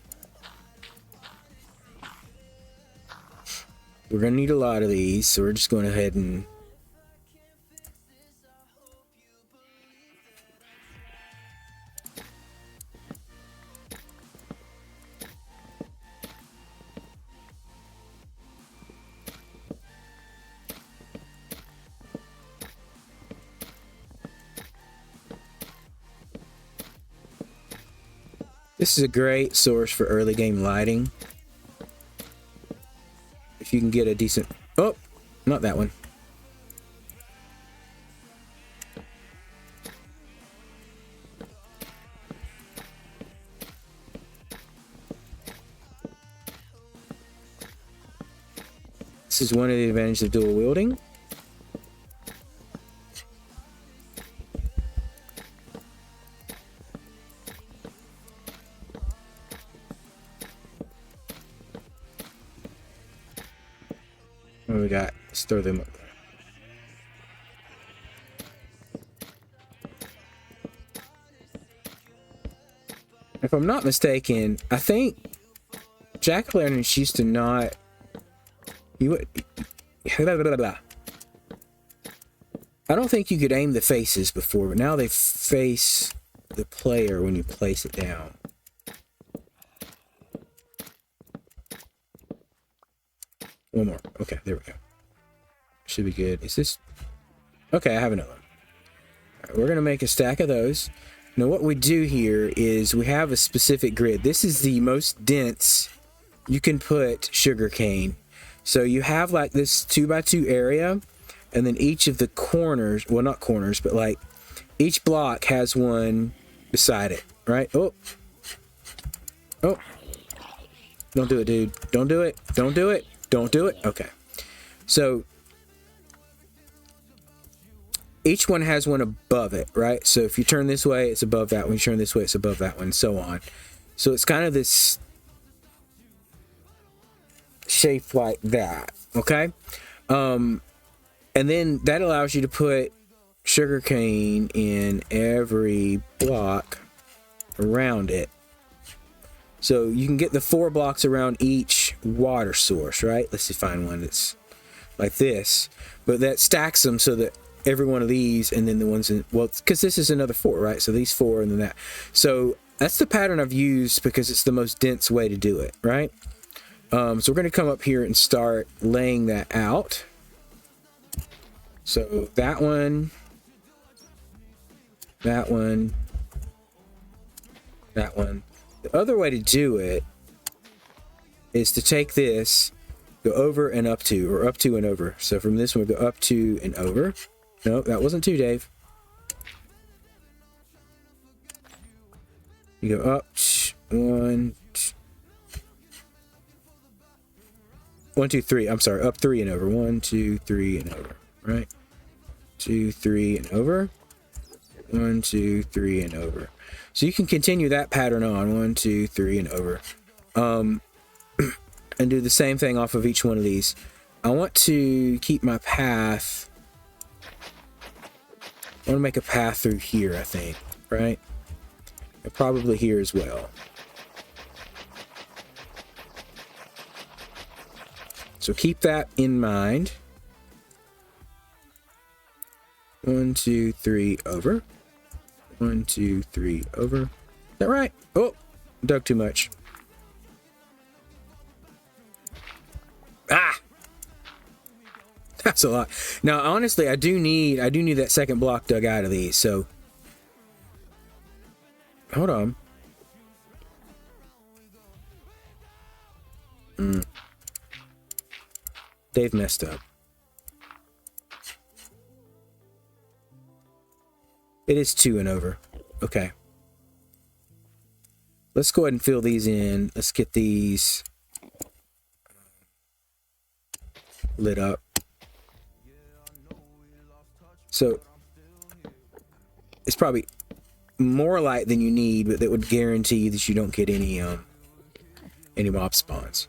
[SPEAKER 1] We're gonna need a lot of these, so we're just going ahead and this is a great source for early game lighting. If you can get a decent... Oh! Not that one. This is one of the advantages of dual wielding. What we got? Let's throw them up there. If I'm not mistaken, I think jack-o'-lanterns used to not... I don't think you could aim the faces before, but now they face the player when you place it down. One more. Okay, there we go. Should be good. Is this... Okay, I have another one. All right, we're going to make a stack of those. Now what we do here is we have a specific grid. This is the most dense you can put sugarcane. So you have like this 2x2 area, and then each of the corners, well not corners, but like each block has one beside it, right? Oh. Oh. Don't do it, dude. Don't do it. Don't do it. Don't do it. Okay. So each one has one above it, right? So if you turn this way, it's above that one. You turn this way, it's above that one, and so on. So it's kind of this shape like that, okay? And then that allows you to put sugarcane in every block around it. So you can get the 4 blocks around each water source, right? Let's just find one that's like this. But that stacks them so that every one of these, and then the ones in, well, because this is another 4, right? So these 4 and then that. So that's the pattern I've used because it's the most dense way to do it, right? So we're going to come up here and start laying that out. So that one, that one, that one. The other way to do it is to take this, go over and up to, or up to and over. So from this one, we go up to and over. No, that wasn't 2, Dave. You go up, 1, 2, 3. I'm sorry, up 3 and over. 1, 2, 3 and over. Right? 2, 3 and over. 1, 2, 3, and over. So you can continue that pattern on 1, 2, 3, and over. And do the same thing off of each one of these. I want to keep my path. I want to make a path through here, I think, right? And probably here as well. So keep that in mind. 1, 2, 3, over. 1, 2, 3, over. Is that right? Oh, dug too much. Ah! That's a lot. Now, honestly, I do need that second block dug out of these, so. Hold on. They've messed up. It is 2 and over. Okay. Let's go ahead and fill these in. Let's get these lit up. So it's probably more light than you need, but that would guarantee that you don't get any mob spawns.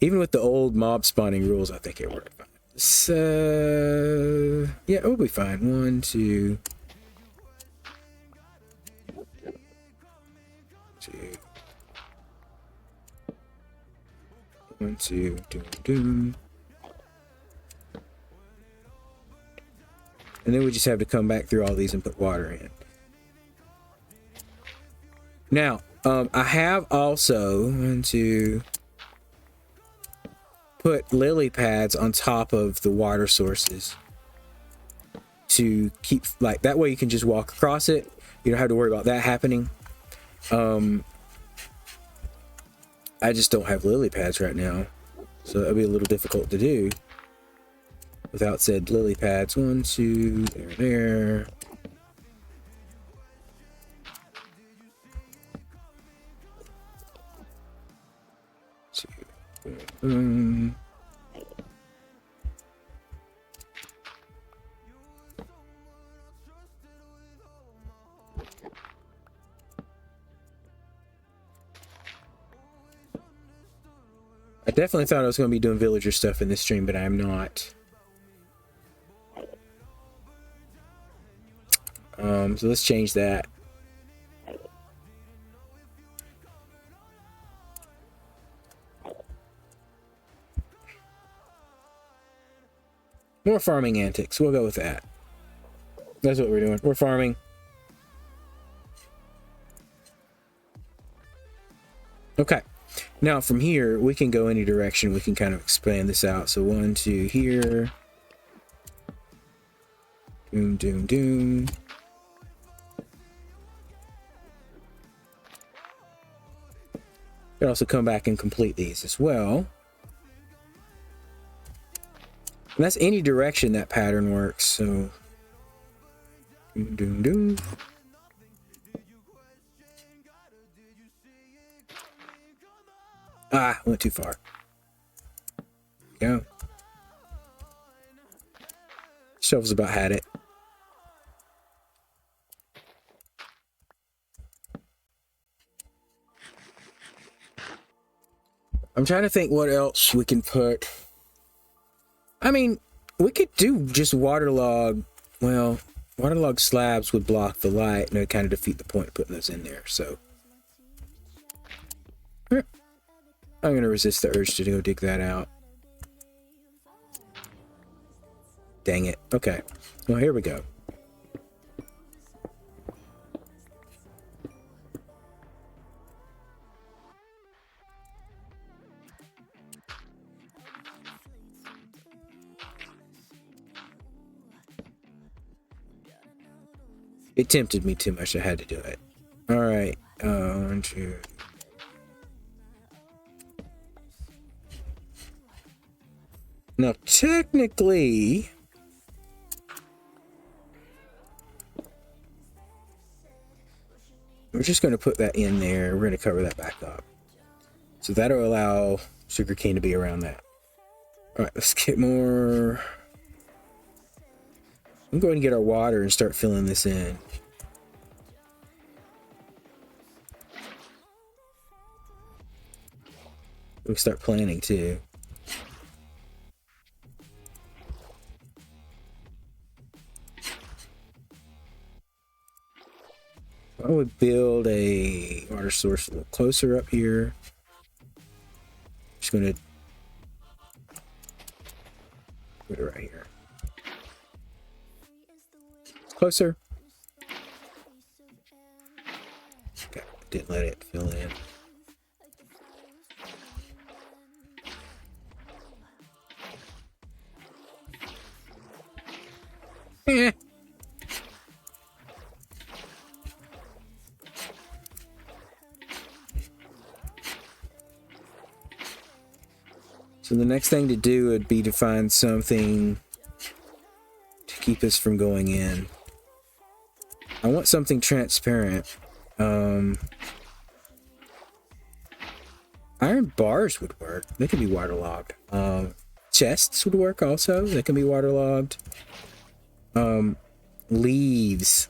[SPEAKER 1] Even with the old mob spawning rules, I think it worked fine. So yeah, it will be fine. 1, 2, 2. 1, 2, doom, doom. And then we just have to come back through all these and put water in. Now, I have also put lily pads on top of the water sources to keep, like, that way you can just walk across it. You don't have to worry about that happening. I just don't have lily pads right now, so that'll be a little difficult to do without said lily pads. 1, 2, there. 2, I definitely thought I was going to be doing villager stuff in this stream, but I'm not. So let's change that. More farming antics. We'll go with that. That's what we're doing. We're farming. Okay. Now from here, we can go any direction. We can kind of expand this out. So 1, 2 here. Doom, doom, doom. You can also come back and complete these as well. And that's any direction that pattern works. So doom, doom, doom. Ah, went too far. Go. Shovel's about had it. I'm trying to think what else we can put. I mean, we could do just waterlog. Well, waterlog slabs would block the light and it would kind of defeat the point of putting those in there. So I'm going to resist the urge to go dig that out. Dang it. Okay. Well, here we go. It tempted me too much. I had to do it. All right. 1, 2. Now, technically, we're just going to put that in there. We're going to cover that back up. So that'll allow sugarcane to be around that. All right, let's get more. I'm going to get our water and start filling this in. We can start planning too. I would build a water source a little closer up here. Just gonna put it right here. Closer. Okay, didn't let it fill in. Eh. So the next thing to do would be to find something to keep us from going in. I want something transparent. Iron bars would work. They could be waterlogged. Chests would work also. They can be waterlogged. Leaves,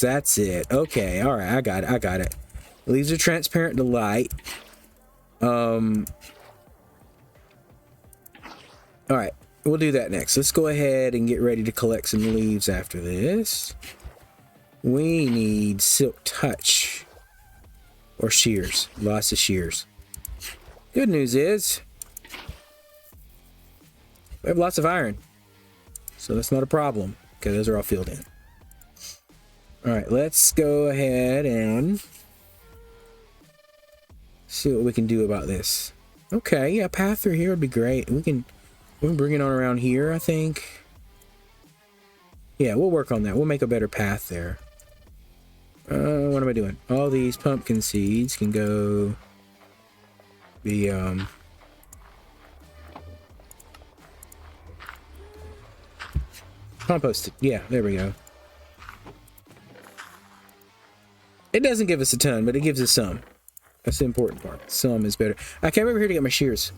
[SPEAKER 1] that's it. Okay, all right, I got it. Leaves are transparent to light. All right, we'll do that next. Let's go ahead and get ready to collect some leaves after this. We need silk touch or shears. Lots of shears. Good news is we have lots of iron, so that's not a problem. Okay, those are all filled in. All right, let's go ahead and see what we can do about this. Okay, yeah, path through here would be great. We can bring it on around here, I think. Yeah, we'll work on that. We'll make a better path there. What am I doing? All these pumpkin seeds can go be composted. Yeah, there we go. It doesn't give us a ton, but it gives us some. That's the important part. Some is better. I can't remember here to get my shears.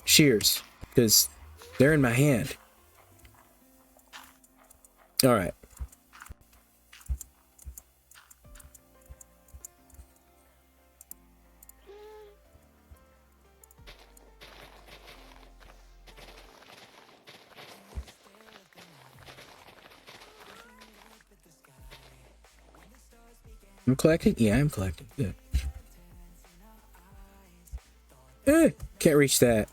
[SPEAKER 1] Shears, because they're in my hand. All right. I'm collecting? Yeah, I'm collecting. Good. Can't reach that.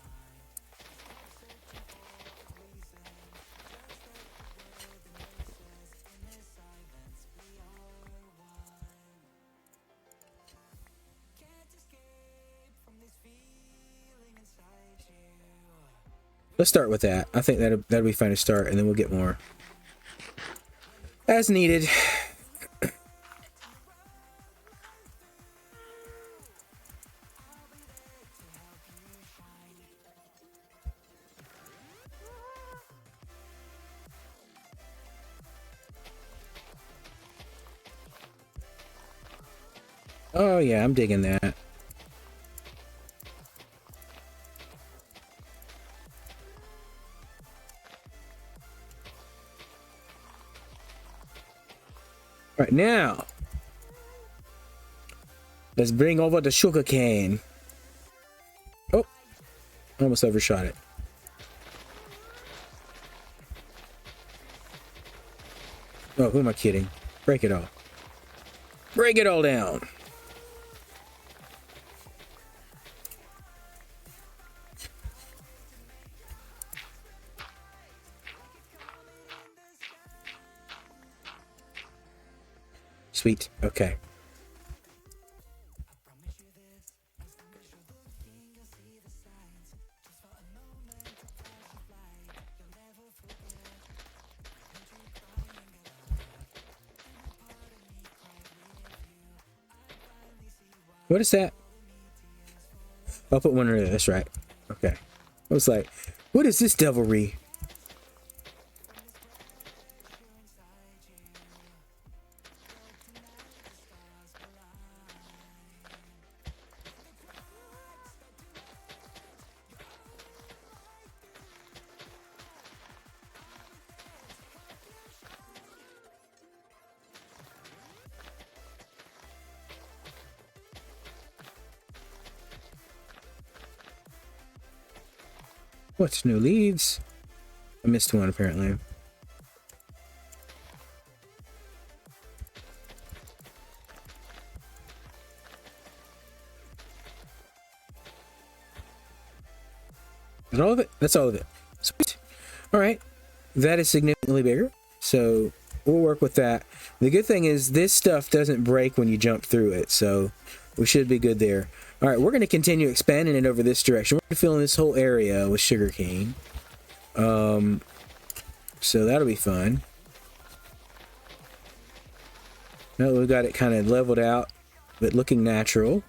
[SPEAKER 1] Let's start with that. I think that'll be fine to start, and then we'll get more as needed. Oh yeah, I'm digging that. Right now, let's bring over the sugar cane. Oh, almost overshot it. Oh, who am I kidding? Break it all. Break it all down. Sweet. Okay. What is that? I'll put one in there. That's right. Okay. I was like, what is this devilry? What's new leaves? I missed one apparently. Is that all of it? That's all of it. Sweet. All right. That is significantly bigger. So we'll work with that. The good thing is this stuff doesn't break when you jump through it. So we should be good there. All right. We're going to continue expanding it over this direction. We're going to fill in this whole area with sugarcane. So that'll be fun. Now that we've got it kind of leveled out, but looking natural.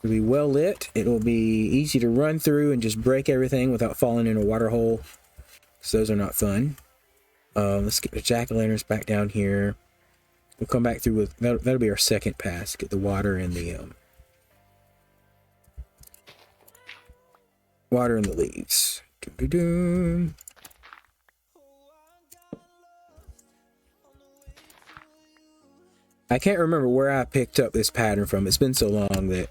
[SPEAKER 1] It'll be well lit. It'll be easy to run through and just break everything without falling in a water hole. So those are not fun. Let's get the jack-o'-lanterns back down here. We'll come back through with that'll be our second pass. Get the water and the water and the leaves. Doo-doo-doo. I can't remember where I picked up this pattern from. It's been so long that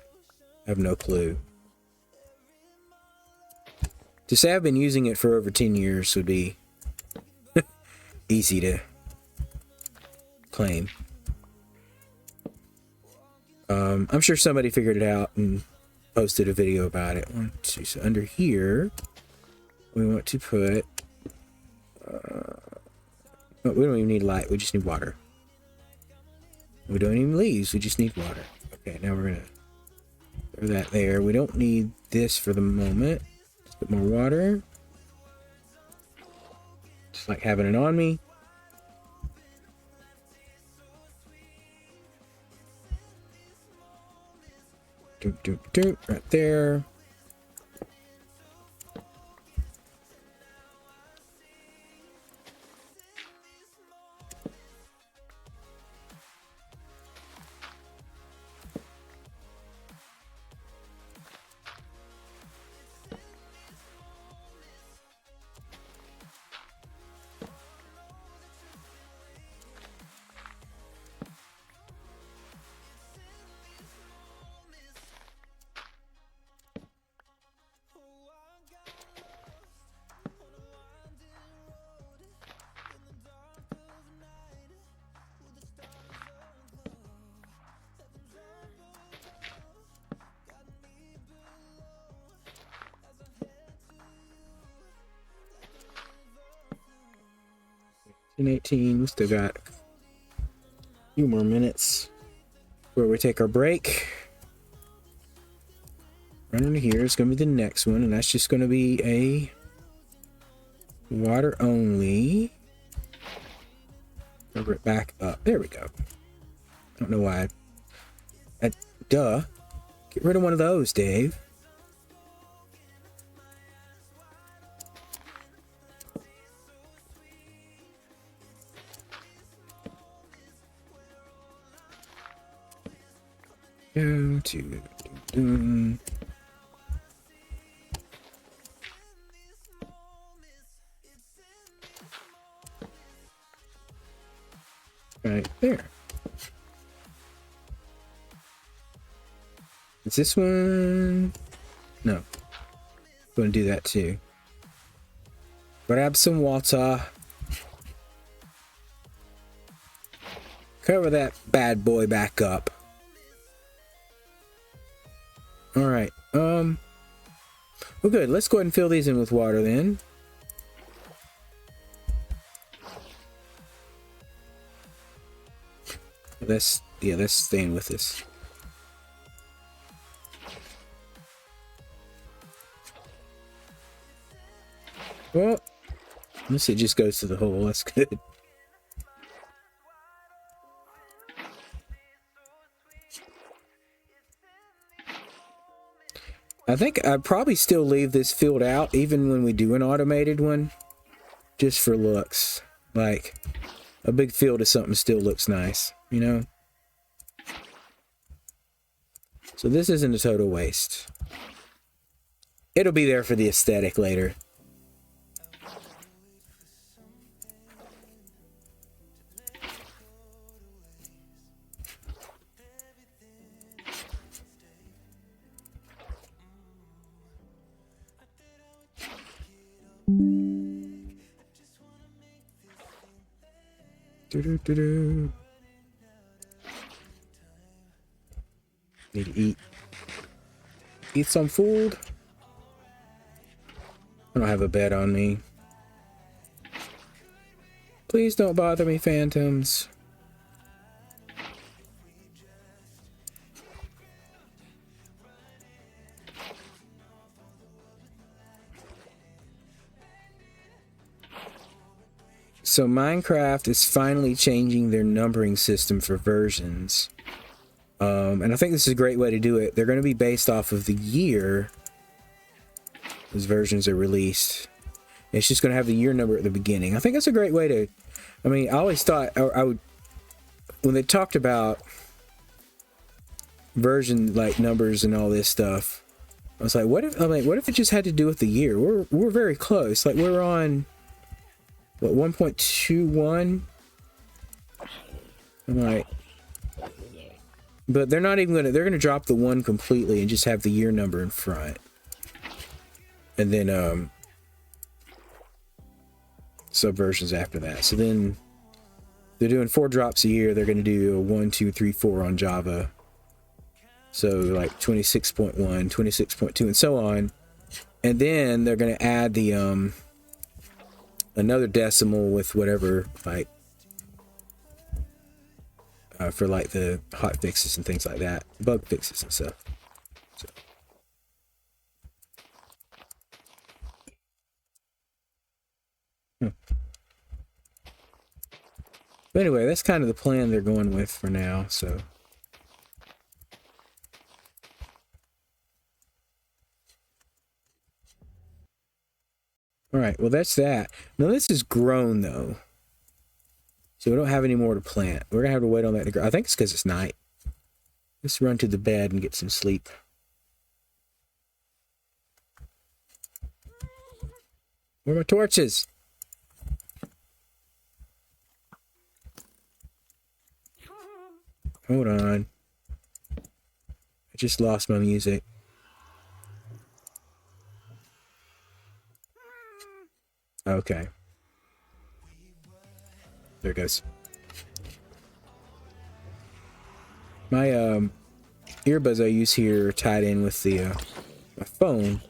[SPEAKER 1] I have no clue. To say I've been using it for over 10 years would be easy to claim. I'm sure somebody figured it out and posted a video about it. One, two, so under here, we want to put... oh, we don't even need light, we just need water. We don't need leaves, we just need water. Okay, now we're gonna throw that there. We don't need this for the moment. Let's put more water. Just like having it on me. Doop, doop, doop, right there. In 18, we still got a few more minutes where we take our break. Right under here is going to be the next one, and that's just going to be a water only. Cover it back up. There we go. I don't know why. Duh. Get rid of one of those, Dave. Go to right there. Is this one? No. Going to do that too. Grab some water. Cover that bad boy back up. All right. Well, good. Let's go ahead and fill these in with water then. That's staying with us. Well, unless it just goes to the hole, that's good. I think I'd probably still leave this filled out even when we do an automated one, just for looks. Like, a big field of something still looks nice, you know? So this isn't a total waste. It'll be there for the aesthetic later. Do-do-do-do. Need to eat. Eat some food. I don't have a bed on me. Please don't bother me, phantoms. So Minecraft is finally changing their numbering system for versions. And I think this is a great way to do it. They're going to be based off of the year those versions are released. It's just going to have the year number at the beginning. I think that's a great way to... I mean, I always thought I would... When they talked about version like numbers and all this stuff, I was like, what if it just had to do with the year? We're very close. Like, we're on... What, 1.21? I'm like... But they're not even gonna... They're gonna drop the 1 completely and just have the year number in front. And then, subversions after that. So then, they're doing 4 drops a year. They're gonna do a 1, 2, 3, 4 on Java. So, like, 26.1, 26.2, and so on. And then, they're gonna add the, another decimal with whatever, like, for like the hot fixes and things like that, bug fixes and stuff. So. But anyway, that's kind of the plan they're going with for now. So. All right, well, that's that. Now, this is grown, though. So we don't have any more to plant. We're going to have to wait on that to grow. I think it's because it's night. Let's run to the bed and get some sleep. Where are my torches? Hold on. I just lost my music. Okay. There it goes. My earbuds I use here are tied in with the my phone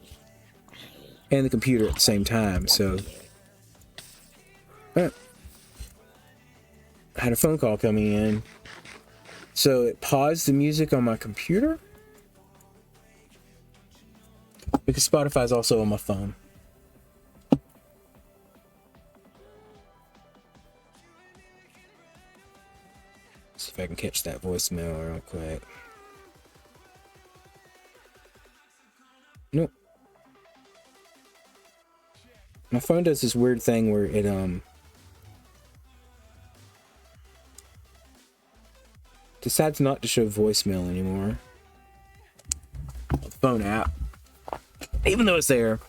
[SPEAKER 1] and the computer at the same time, so I had a phone call coming in, so it paused the music on my computer because Spotify's also on my phone. See if I can catch that voicemail real quick. Nope. My phone does this weird thing where it decides not to show voicemail anymore. The phone app, even though it's there.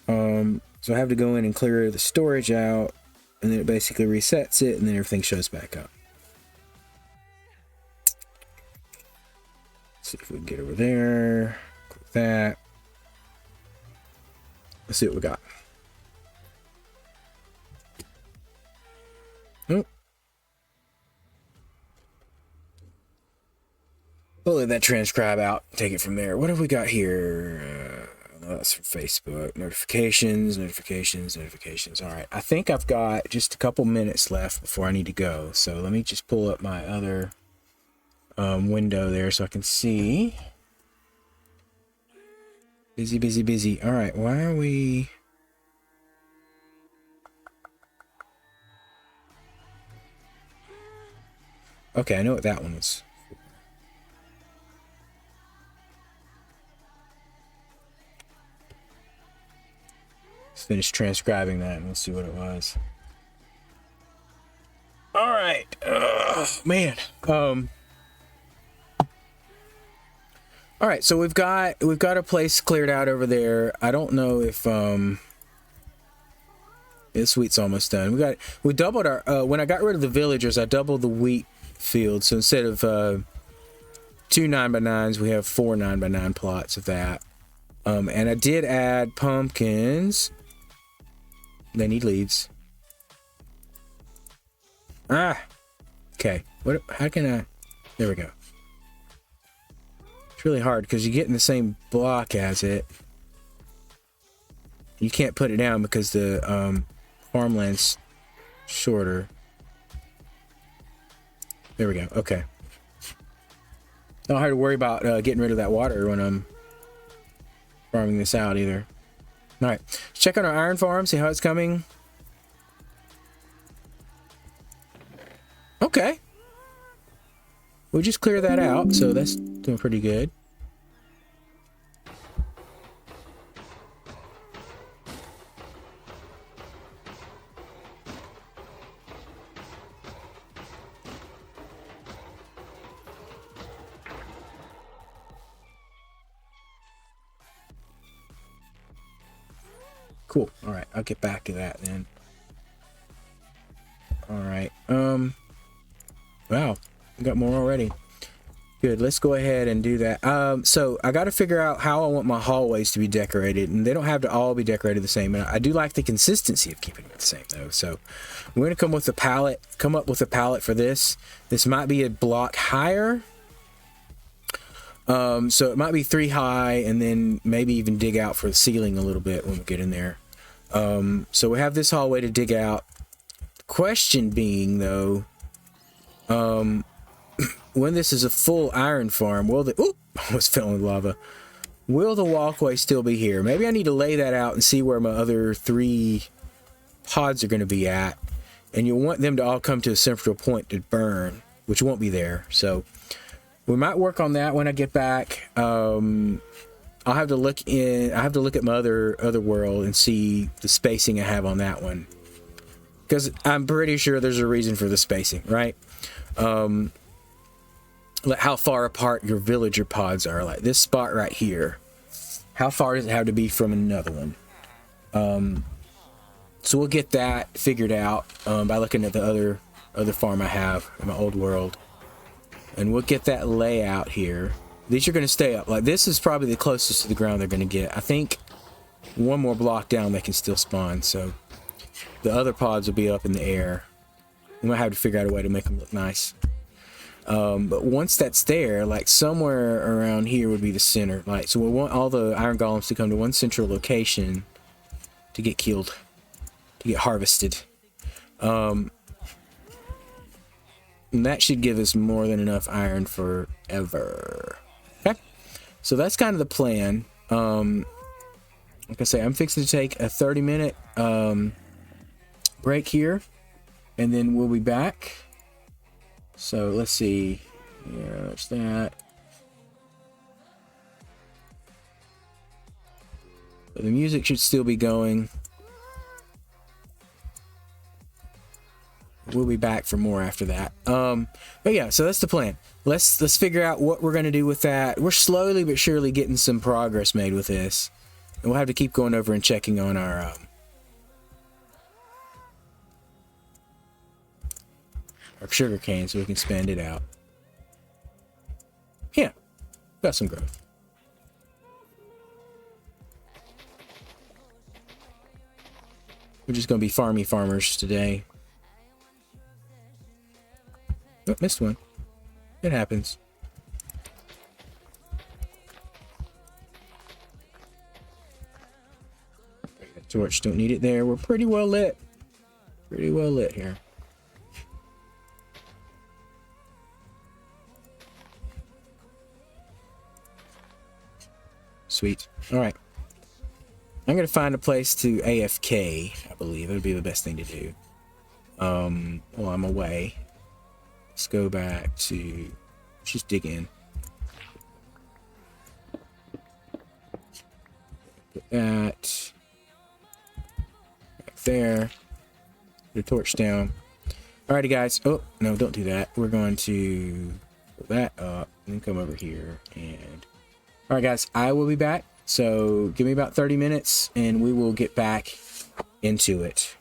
[SPEAKER 1] So I have to go in and clear the storage out, and then it basically resets it, and then everything shows back up. Let's see if we can get over there. Click that. Let's see what we got. Nope. We'll let that transcribe out. Take it from there. What have we got here? That's from Facebook. Notifications. All right. I think I've got just a couple minutes left before I need to go. So let me just pull up my other window there so I can see. Busy. All right. Why are we... Okay, I know what that one is. Let's finish transcribing that and we'll see what it was. All right. Man. All right, so we've got a place cleared out over there. I don't know if this wheat's almost done. We doubled our when I got rid of the villagers, I doubled the wheat field. So instead of 2 9x9s, we have 4 9x9 plots of that. And I did add pumpkins. They need leaves. Ah! Okay. What? How can I... There we go. It's really hard because you get in the same block as it. You can't put it down because the farmland's shorter. There we go. Okay. I don't have to worry about getting rid of that water when I'm farming this out either. All right. Let's check on our iron farm, see how it's coming. Okay. We just cleared that out, so that's doing pretty good. Cool. All right, I'll get back to that then. All right. Wow, we got more already. Good. Let's go ahead and do that. So I got to figure out how I want my hallways to be decorated, and they don't have to all be decorated the same. And I do like the consistency of keeping it the same though. So we're gonna come with a palette. Come up with a palette for this. This might be a block higher. So it might be 3 high, and then maybe even dig out for the ceiling a little bit when we get in there. So we have this hallway to dig out. Question being though, when this is a full iron farm, will the... Oop! I was filling with lava. Will the walkway still be here? Maybe I need to lay that out and see where my other 3 pods are going to be at. And you'll want them to all come to a central point to burn, which won't be there. So we might work on that when I get back. I'll have to look in. I have to look at my other world and see the spacing I have on that one, because I'm pretty sure there's a reason for the spacing, right? Like how far apart your villager pods are. Like this spot right here, how far does it have to be from another one? So we'll get that figured out by looking at the other farm I have in my old world. And we'll get that layout here. These are going to stay up. Like this is probably the closest to the ground they're going to get. I think one more block down they can still spawn. So the other pods will be up in the air. We might have to figure out a way to make them look nice. But once that's there, like somewhere around here would be the center. Like, so we want all the iron golems to come to one central location to get killed, to get harvested. And that should give us more than enough iron forever. Okay, so that's kind of the plan. Like I say, I'm fixing to take a 30-minute break here, and then we'll be back. So let's see. Yeah, that's that. But the music should still be going. We'll be back for more after that. But yeah, so that's the plan. Let's figure out what we're gonna do with that. We're slowly but surely getting some progress made with this, and we'll have to keep going over and checking on our sugar cane so we can spend it out. Yeah, got some growth. We're just gonna be farmy farmers today. Oh, missed one. It happens. Torch, don't need it there. We're pretty well lit. Pretty well lit here. Sweet. All right. I'm going to find a place to AFK, I believe. It would be the best thing to do. While I'm away. Let's go back to... Let's just dig in. Put that... back there. Put the torch down. Alrighty, guys. Oh, no, don't do that. We're going to put that up and then come over here. And... Alright, guys. I will be back. So, give me about 30 minutes and we will get back into it.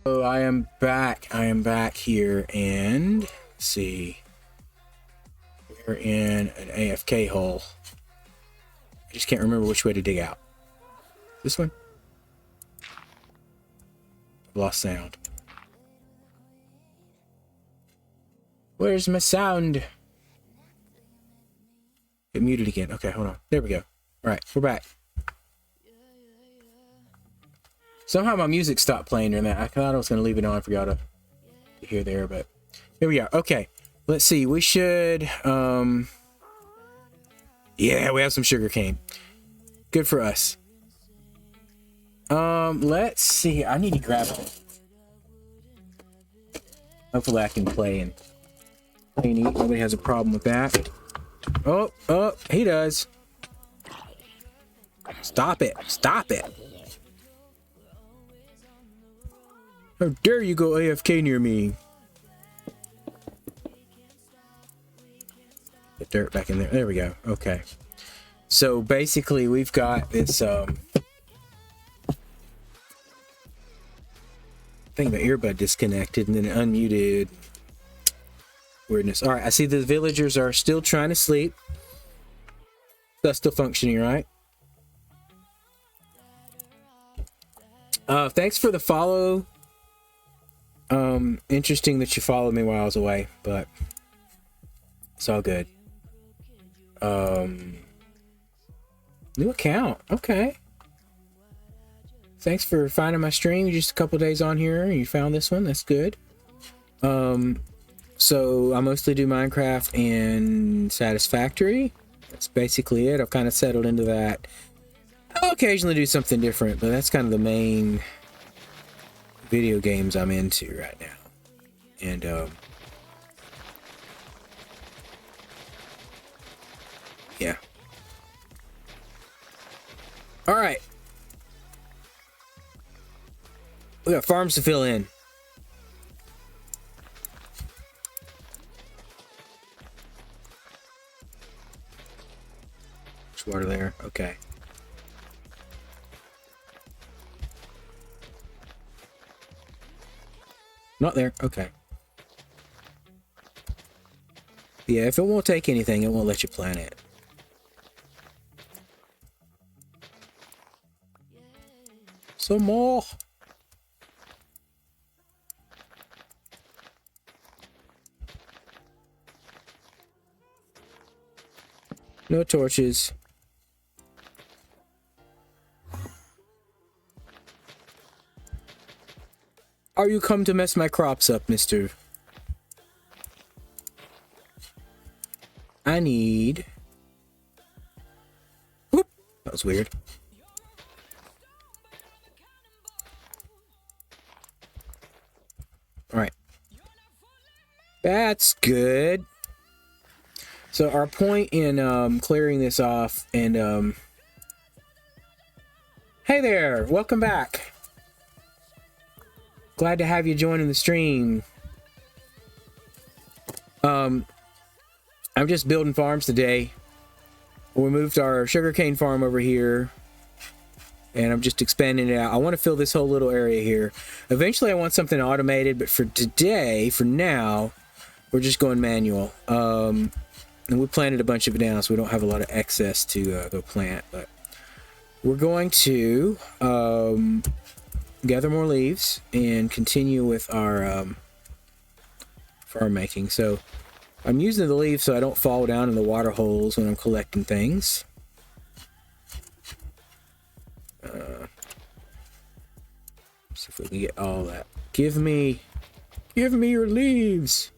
[SPEAKER 1] So I am back. I am back here, and let's see. We're in an AFK hole. I just can't remember which way to dig out. This one? I've lost sound. Where's my sound? Get muted again. Okay, hold on. There we go. All right, we're back. Somehow my music stopped playing during that. I thought I was going to leave it on for y'all to hear there, but here we are. Okay, let's see. We should, yeah, we have some sugar cane. Good for us. Let's see. I need to grab it. Hopefully I can play and eat. Nobody has a problem with that. Oh, he does. Stop it. Stop it. How dare you go AFK near me? Get dirt back in there. There we go. Okay. So basically we've got this I think my earbud disconnected and then it unmuted. Weirdness. Alright, I see the villagers are still trying to sleep. That's still functioning, right? Thanks for the follow. Interesting that you followed me while I was away, but it's all good. New account. Okay. Thanks for finding my stream. You're just a couple days on here and you found this one. That's good. So I mostly do Minecraft and Satisfactory. That's basically it. I've kind of settled into that. I'll occasionally do something different, but that's kind of the main video games I'm into right now. And yeah. All right. We got farms to fill in. There's water there. Okay. Not there. Okay. Yeah, if it won't take anything, it won't let you plant it. Some more. No torches. Are you come to mess my crops up, mister? I need... Whoop! That was weird. Alright. That's good. So our point in clearing this off and... Hey there! Welcome back! Glad to have you joining the stream. I'm just building farms today. We moved our sugarcane farm over here. And I'm just expanding it out. I want to fill this whole little area here. Eventually I want something automated, but for today, for now, we're just going manual. And we planted a bunch of it down, so we don't have a lot of excess to go plant. But we're going to gather more leaves and continue with our farm making. So I'm using the leaves so I don't fall down in the water holes when I'm collecting things. See if we can get all that. Give me your leaves.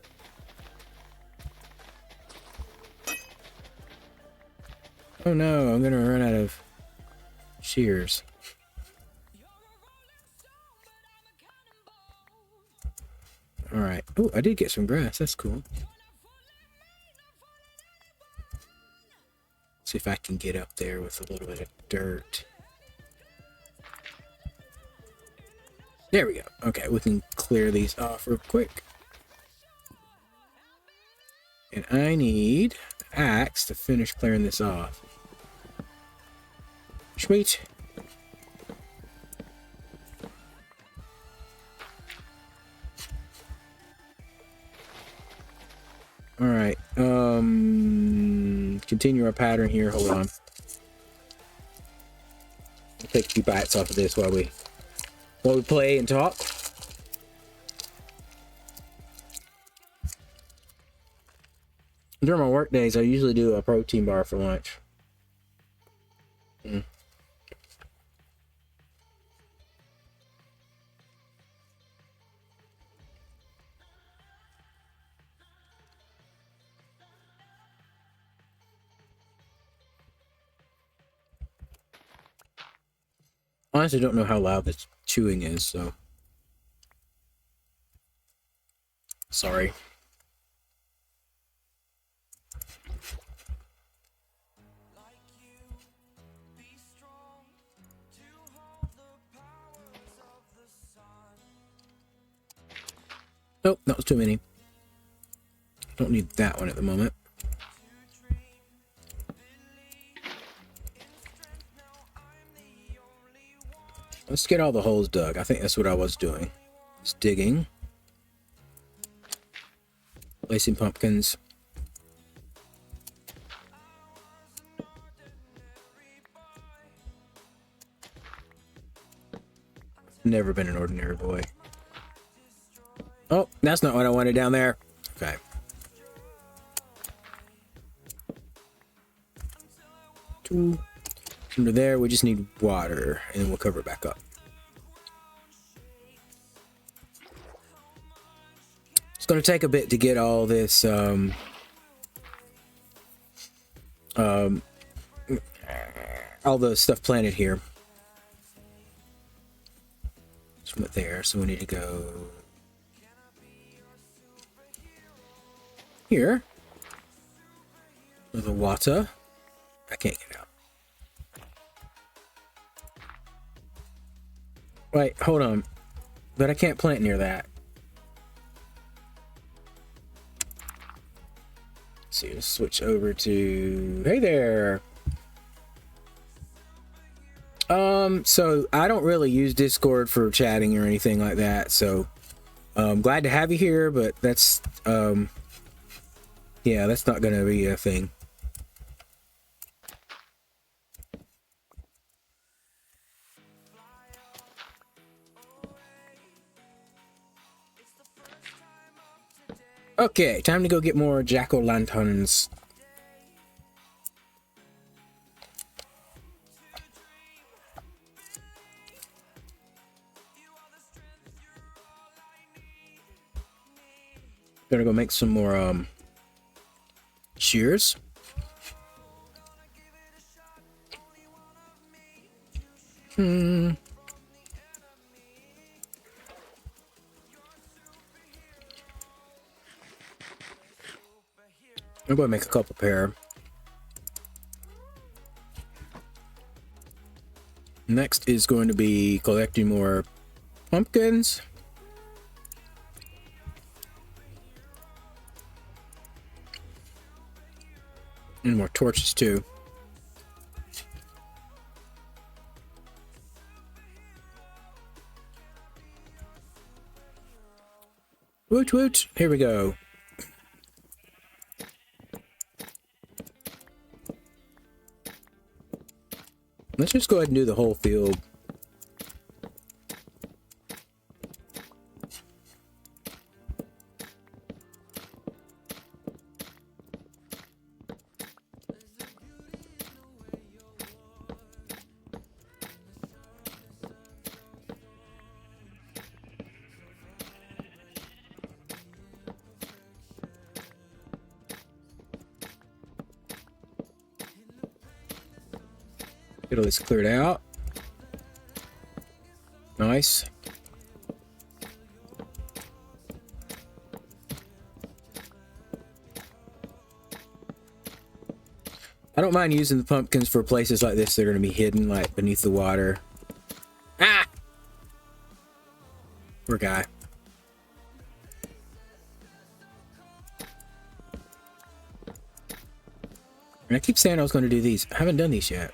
[SPEAKER 1] Oh no, I'm gonna run out of shears. All right. Oh, I did get some grass. That's cool. See if I can get up there with a little bit of dirt. There we go. Okay, we can clear these off real quick. And I need an axe to finish clearing this off. Sweet. All right. Continue our pattern here. Hold on. I'll take a few bites off of this while we play and talk. During my work days, I usually do a protein bar for lunch. Honestly, don't know how loud this chewing is, so sorry. Nope, that was too many. Don't need that one at the moment. Let's get all the holes dug. I think that's what I was doing. Just digging. Placing pumpkins. Never been an ordinary boy. Oh, that's not what I wanted down there. Okay. Two. Under there, we just need water, and then we'll cover it back up. It's going to take a bit to get all this all the stuff planted here. Just went there, so we need to go here with the water. I can't get out. Wait, hold on. But I can't plant near that. Let's see, let's switch over to... Hey there! So I don't really use Discord for chatting or anything like that, so glad to have you here, but that's yeah, that's not gonna be a thing. Okay, time to go get more jack-o'-lanterns. Gonna go make some more shears. I'm going to make a couple pair. Next is going to be collecting more pumpkins. And more torches too. Woot woot, here we go. Let's just go ahead and do the whole field. Get all this cleared out. Nice. I don't mind using the pumpkins for places like this. They're going to be hidden, like beneath the water. Ah! Poor guy. And I keep saying I was going to do these. I haven't done these yet.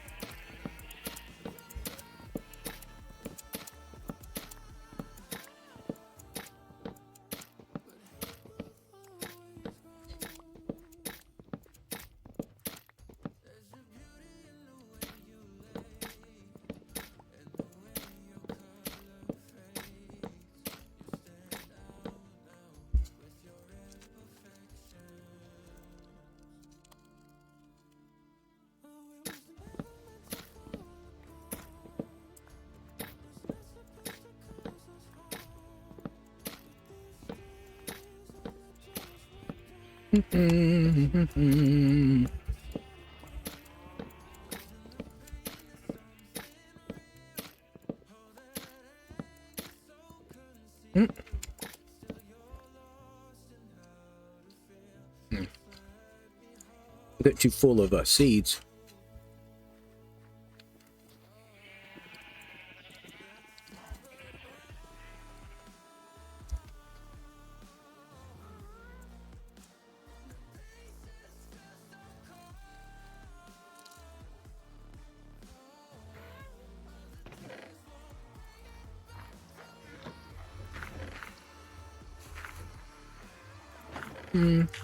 [SPEAKER 1] A bit too full of seeds.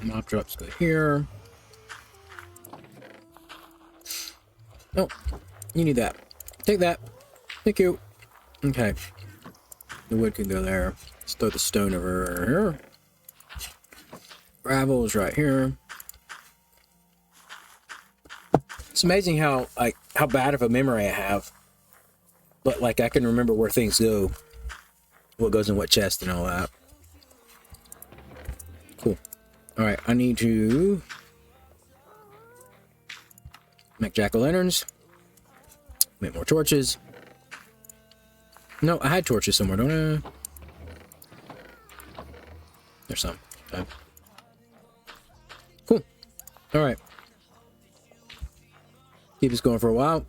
[SPEAKER 1] Mob drops go here. Oh, you need that. Take that. Thank you. Okay. The wood can go there. Let's throw the stone over here. Gravel is right here. It's amazing how bad of a memory I have. But like I can remember where things go. What goes in what chest and all that. Cool. Alright, I need to make jack-o'-lanterns. Make more torches. No, I had torches somewhere, don't I? There's some. Okay. Cool. Alright. Keep this going for a while.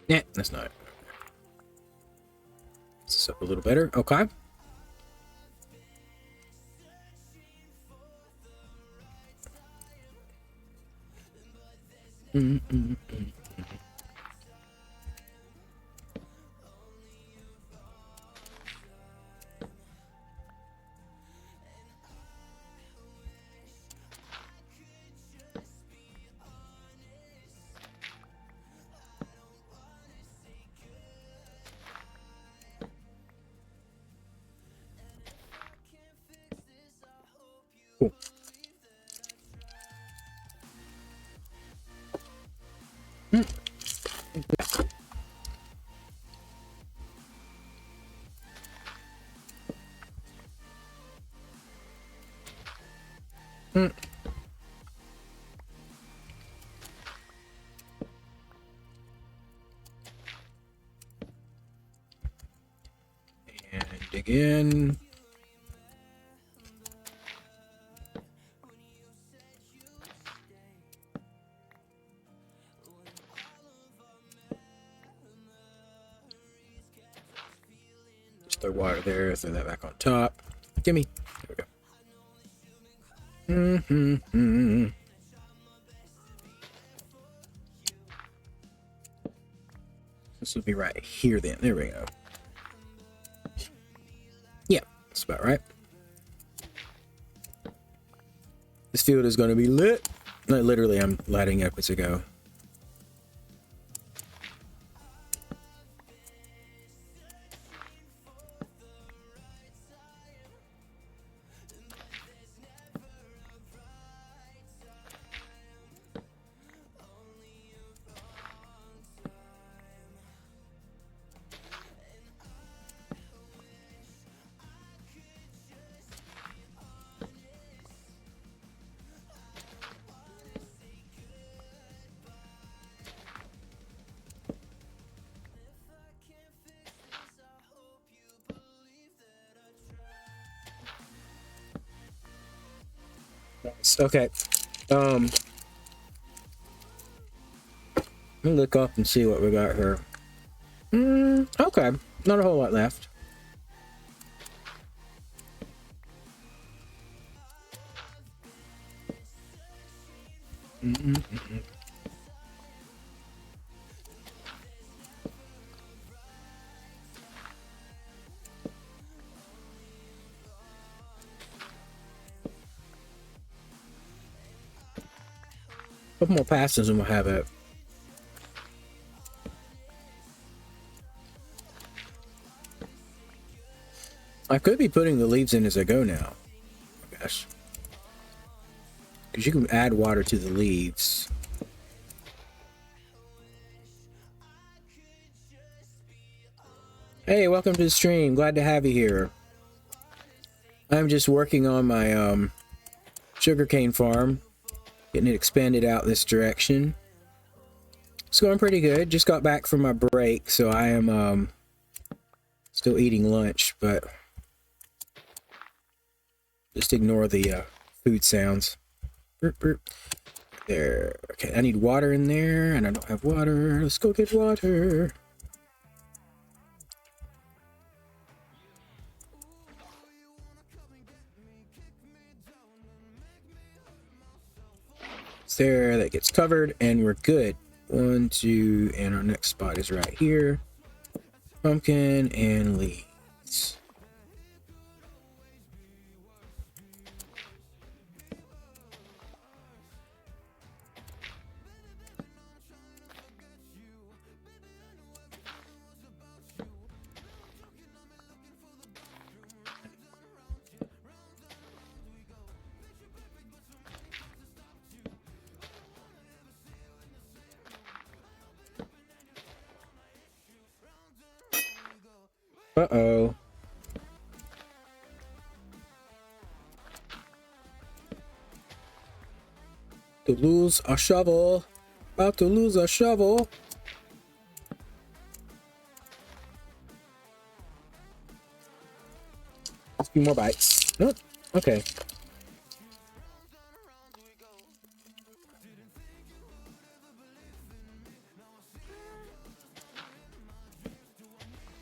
[SPEAKER 1] Yeah, that's not it. This up a little better. Okay. Cool. And dig in. Throw water there, throw that back on top. Gimme. There we go. This will be right here then. There we go. Yeah, that's about right. This field is going to be lit. No, literally, I'm lighting up as I go. Okay. Let me look up and see what we got here. Okay. Not a whole lot left. Couple more passes and we'll have it. I could be putting the leaves in as I go now, I guess. Because you can add water to the leaves. Hey, welcome to the stream. Glad to have you here. I'm just working on my sugarcane farm, getting it expanded out this direction. It's going pretty good. Just got back from my break, so I am still eating lunch, but just ignore the food sounds. Burp, burp. There. Okay, I need water in there, and I don't have water. Let's go get water. There, that gets covered, and we're good. 1, 2, and our next spot is right here. Pumpkin and leaves. Uh-oh. To lose a shovel. About to lose a shovel. A few more bites. Nope. Okay.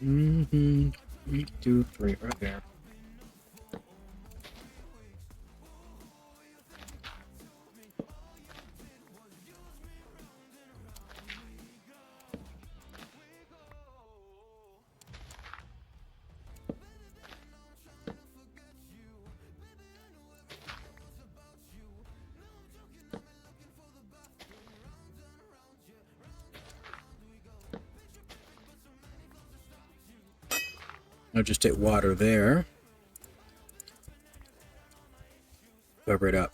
[SPEAKER 1] Mm-hmm. 1, 2, 3, right there. I'll just take water there. Cover it up.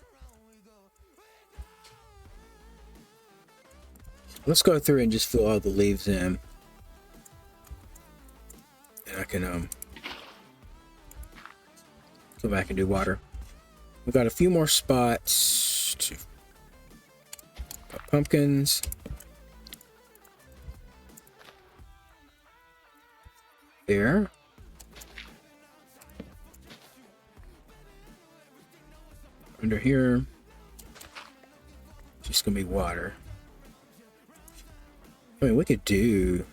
[SPEAKER 1] Let's go through and just fill all the leaves in. And I can go back and do water. We've got a few more spots to put pumpkins. There. Under here, just gonna be water. I mean, we could do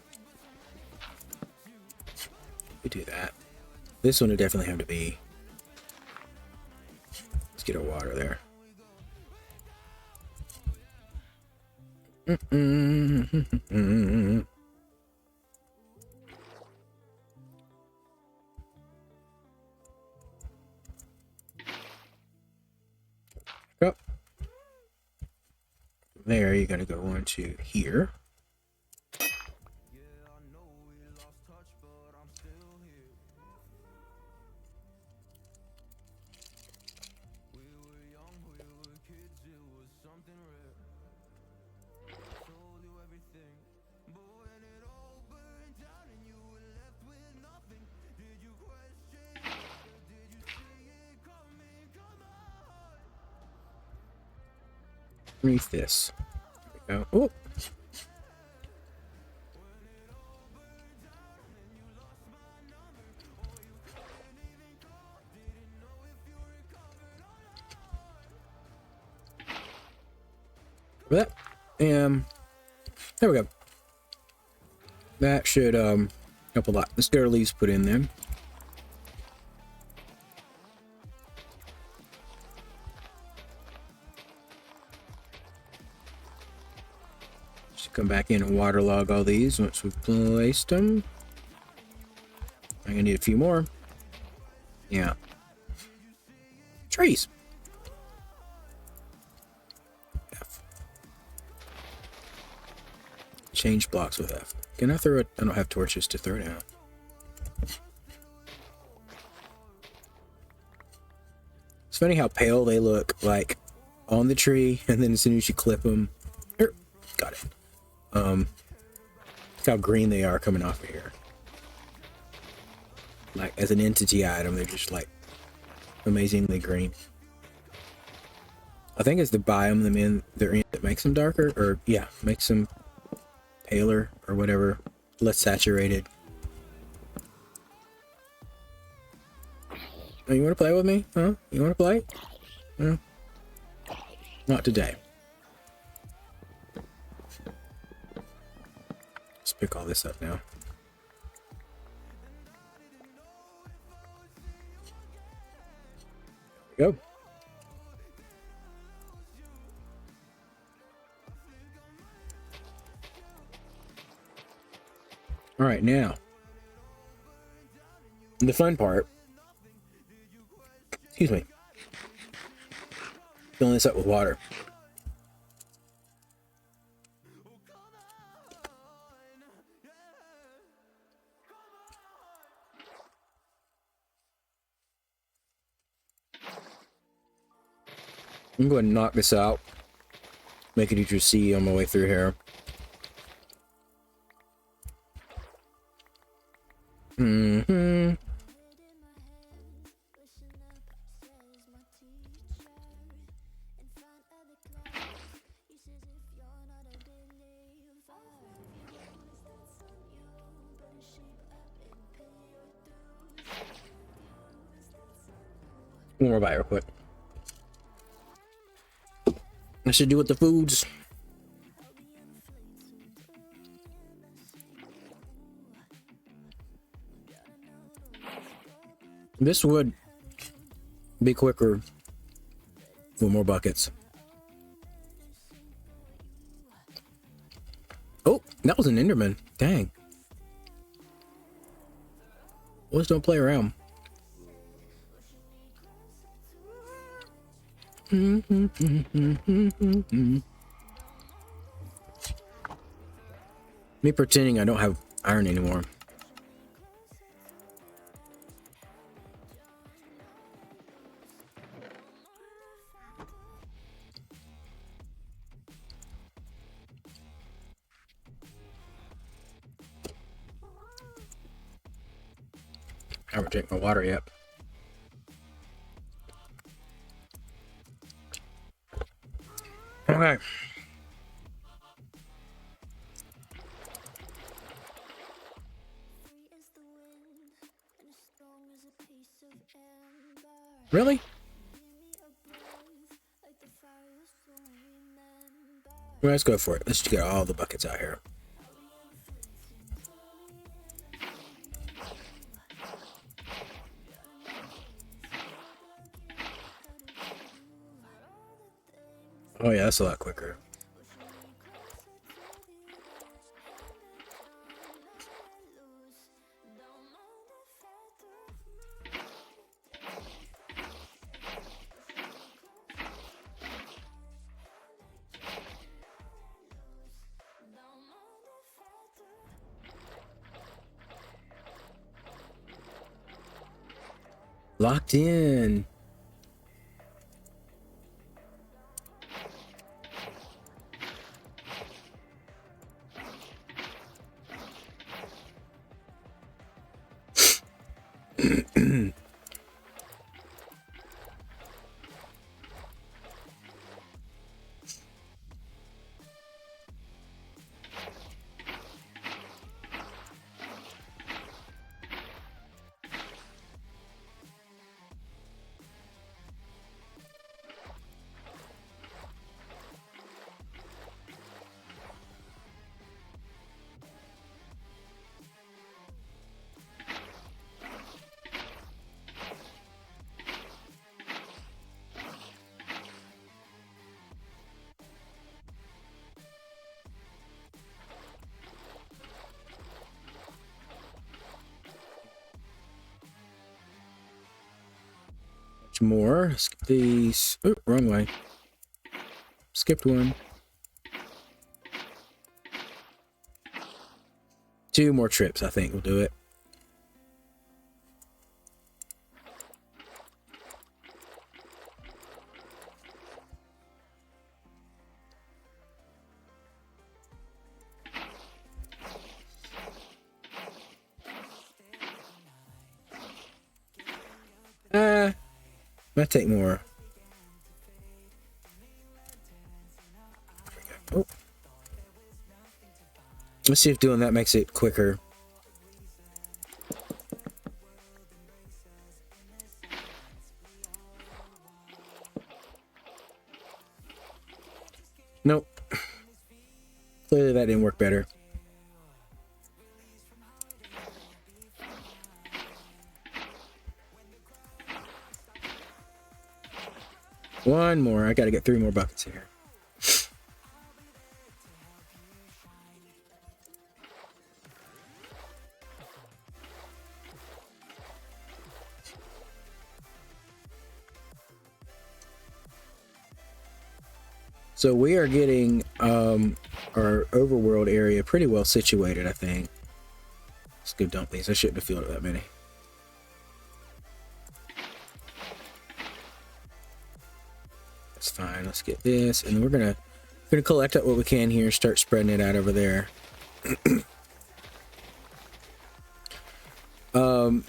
[SPEAKER 1] that. This one would definitely have to be. Let's get our water there. Up. There, you gotta go on to here. Underneath this. There we go. Oh. That. And there we go. That should help a lot. The stair leaves put in there. Come back in and waterlog all these once we've placed them. I'm gonna need a few more. Yeah. Trees. F. Change blocks with F. Can I throw it? I don't have torches to throw down. It's funny how pale they look, like on the tree, and then as soon as you clip them, got it. Look how green they are coming off of here. like as an entity item, they're just like amazingly green. I think it's the biome they're in that makes them darker, or yeah, makes them paler or whatever, less saturated. Oh, you want to play with me? Huh? You want to play? No? Not today. Let's pick all this up now. There we go. All right, now the fun part. Excuse me. Filling this up with water. I'm going to knock this out. Make it easier to see on my way through here. Mm-hmm. One more bite real quick. I should do with the foods. This would be quicker with more buckets. Oh, that was an Enderman. Dang. Boys don't play around. Me pretending I don't have iron anymore. I haven't drank my water yet. Okay. Really? Well, let's go for it. Let's get all the buckets out here. Oh yeah, that's a lot quicker. Locked in. More. Skip these. Oh, wrong way. Skipped one. 2 more trips, I think, will do it. Might take more. Oh. Let's see if doing that makes it quicker. Nope. Clearly that didn't work better. One more. I gotta get 3 more buckets in here. So we are getting our overworld area pretty well situated, I think. Let's go dump these. I shouldn't have filled it that many. That's fine. Let's get this, and we're gonna collect up what we can here, start spreading it out over there.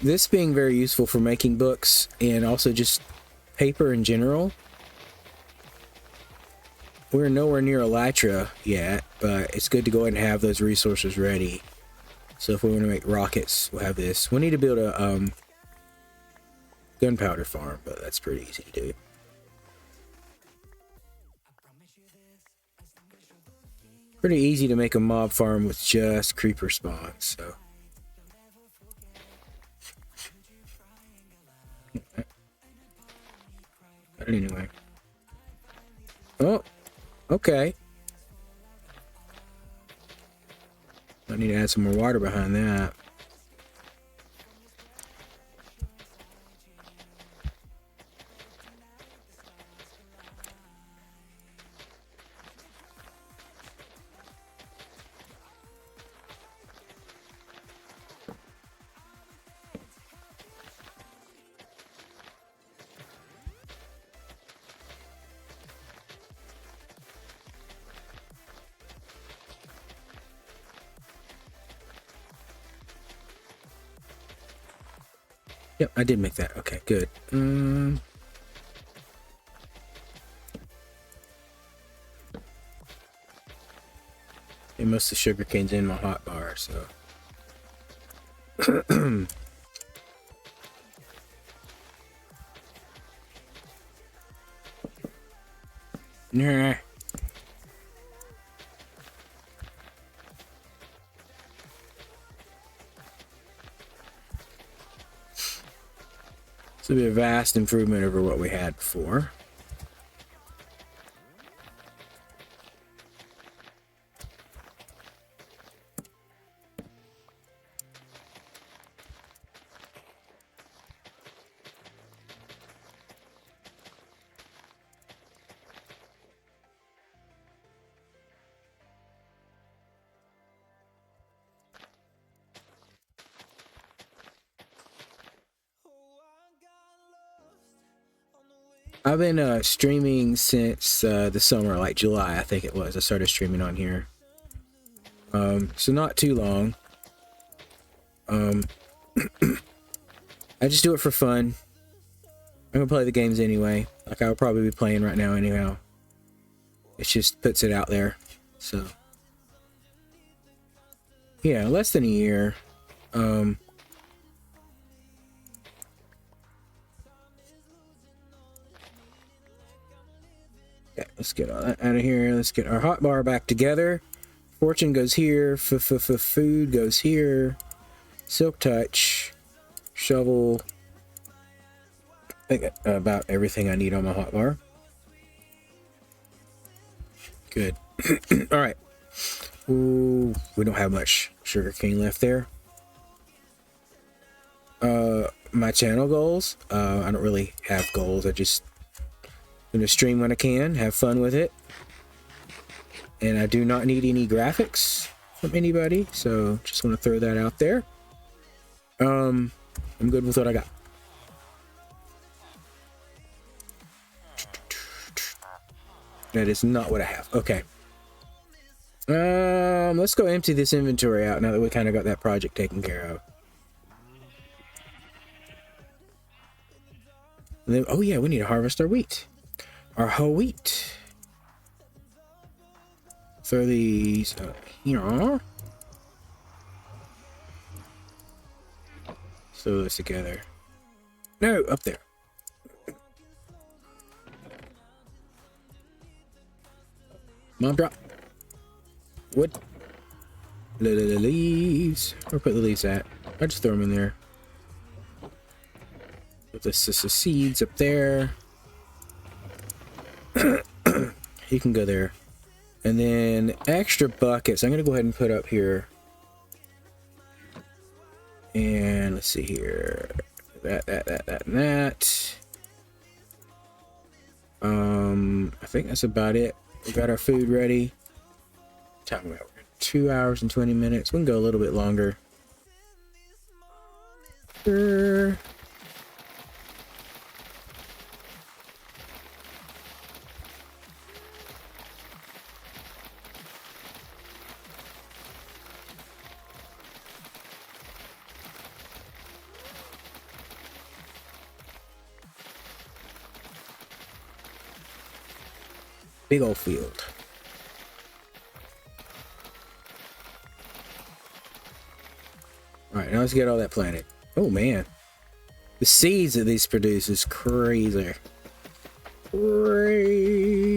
[SPEAKER 1] This being very useful for making books and also just paper in general. We're nowhere near Elytra yet, but it's good to go ahead and have those resources ready. So if we want to make rockets, we'll have this. We need to build a gunpowder farm, but that's pretty easy to do. Pretty easy to make a mob farm with just creeper spawns, so. But anyway. Oh, okay. I need to add some more water behind that. Yep, I did make that. Okay, good. And most of the sugar cane's in my hot bar, so. Nah. This will be a vast improvement over what we had before. I've been streaming since the summer, like July, I think it was. I started streaming on here. So not too long. I just do it for fun. I'm gonna play the games anyway. Like I'll probably be playing right now anyhow. It just puts it out there. So yeah, less than a year. Let's get all that out of here. Let's get our hotbar back together. Fortune goes here. Food goes here. Silk touch. Shovel. I think about everything I need on my hotbar. Good. All right. Ooh, we don't have much sugar cane left there. My channel goals. I don't really have goals. I'm gonna stream when I can, have fun with it, and I do not need any graphics from anybody, so just want to throw that out there. I'm good with what I got. That is not what I have. Okay. Let's go empty this inventory out now that we kind of got that project taken care of. And then, oh yeah, we need to harvest our wheat. Our whole wheat. Throw these up here. Throw this together. No, up there. Mom, drop. Wood. Leaves. Where put the leaves at? I just throw them in there. Put the seeds up there. You can go there. And then extra buckets. I'm going to go ahead and put up here. And let's see here. That, and that. I think that's about it. We got our food ready. Time we got 2 hours and 20 minutes. We can go a little bit longer. Sure. Big old field. All right, now let's get all that planted. Oh man, the seeds that these produce is crazy. Crazy.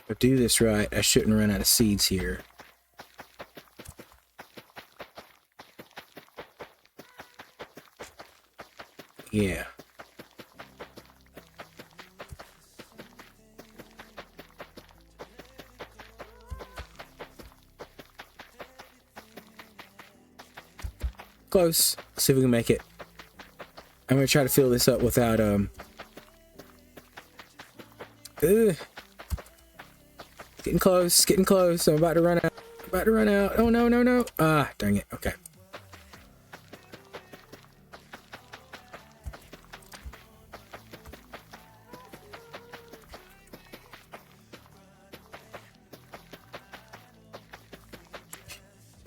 [SPEAKER 1] If I do this right, I shouldn't run out of seeds here. Yeah. Close. Let's see if we can make it. I'm gonna try to fill this up without Getting close, getting close. I'm about to run out. About to run out. Oh no, no, no. Ah, dang it. Okay.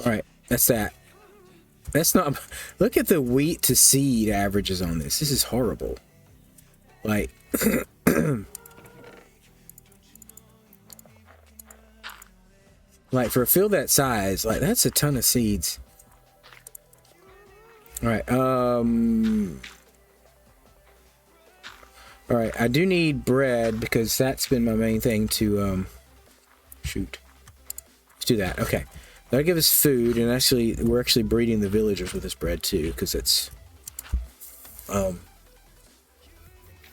[SPEAKER 1] All right, that's that. That's not. Look at the wheat to seed averages on this. This is horrible. Like. Like, for a field that size, like, that's a ton of seeds. Alright, alright, I do need bread, because that's been my main thing to, shoot. Let's do that, okay. That'll give us food, and actually, we're actually breeding the villagers with this bread, too, because it's,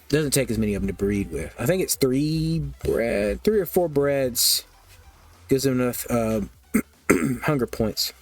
[SPEAKER 1] doesn't take as many of them to breed with. I think it's 3 or 4 breads. Gives them enough hunger points.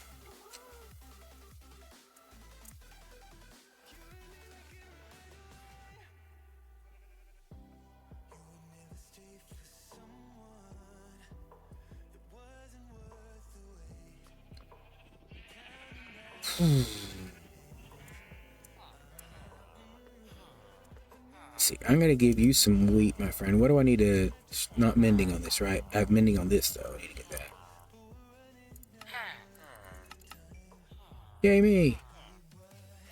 [SPEAKER 1] See, I'm gonna give you some wheat, my friend. What do I need to? Not mending on this, right? I have mending on this though. I need to get that. Yay me!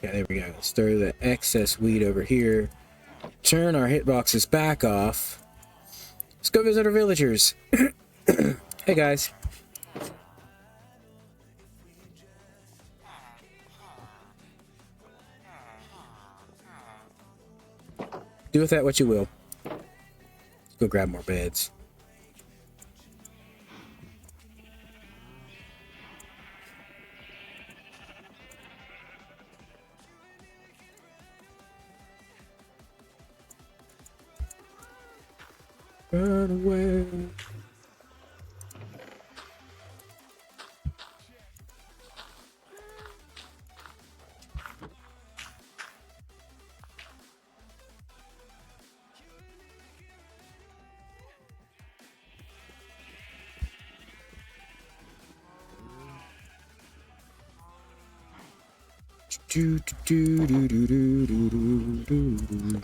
[SPEAKER 1] Yeah, there we go. Let's throw the excess wheat over here. Turn our hitboxes back off. Let's go visit our villagers. Hey guys. Do with that what you will. Let's go grab more beds. Run away. Do, do, do, do, do, do, do, do, do.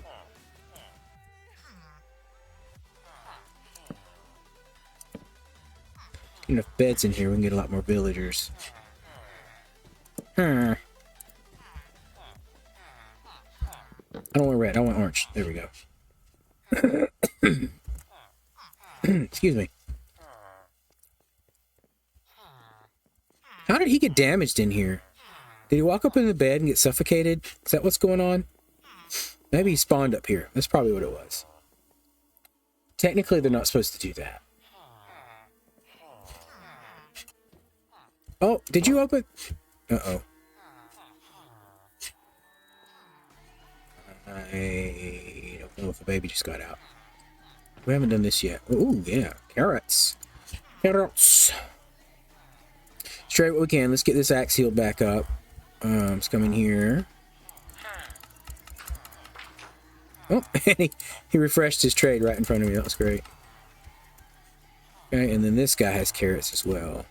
[SPEAKER 1] Enough beds in here, we can get a lot more villagers. Huh. I don't want red, I want orange. There we go. Excuse me. How did he get damaged in here? Did he walk up in the bed and get suffocated? Is that what's going on? Maybe he spawned up here. That's probably what it was. Technically, they're not supposed to do that. Oh, did you open? Uh-oh. I don't know if a baby just got out. We haven't done this yet. Ooh, yeah. Carrots. Carrots. Let's try what we can. Let's get this axe healed back up. Let's come in here. Oh, and he refreshed his trade right in front of me. That was great. Okay, and then this guy has carrots as well.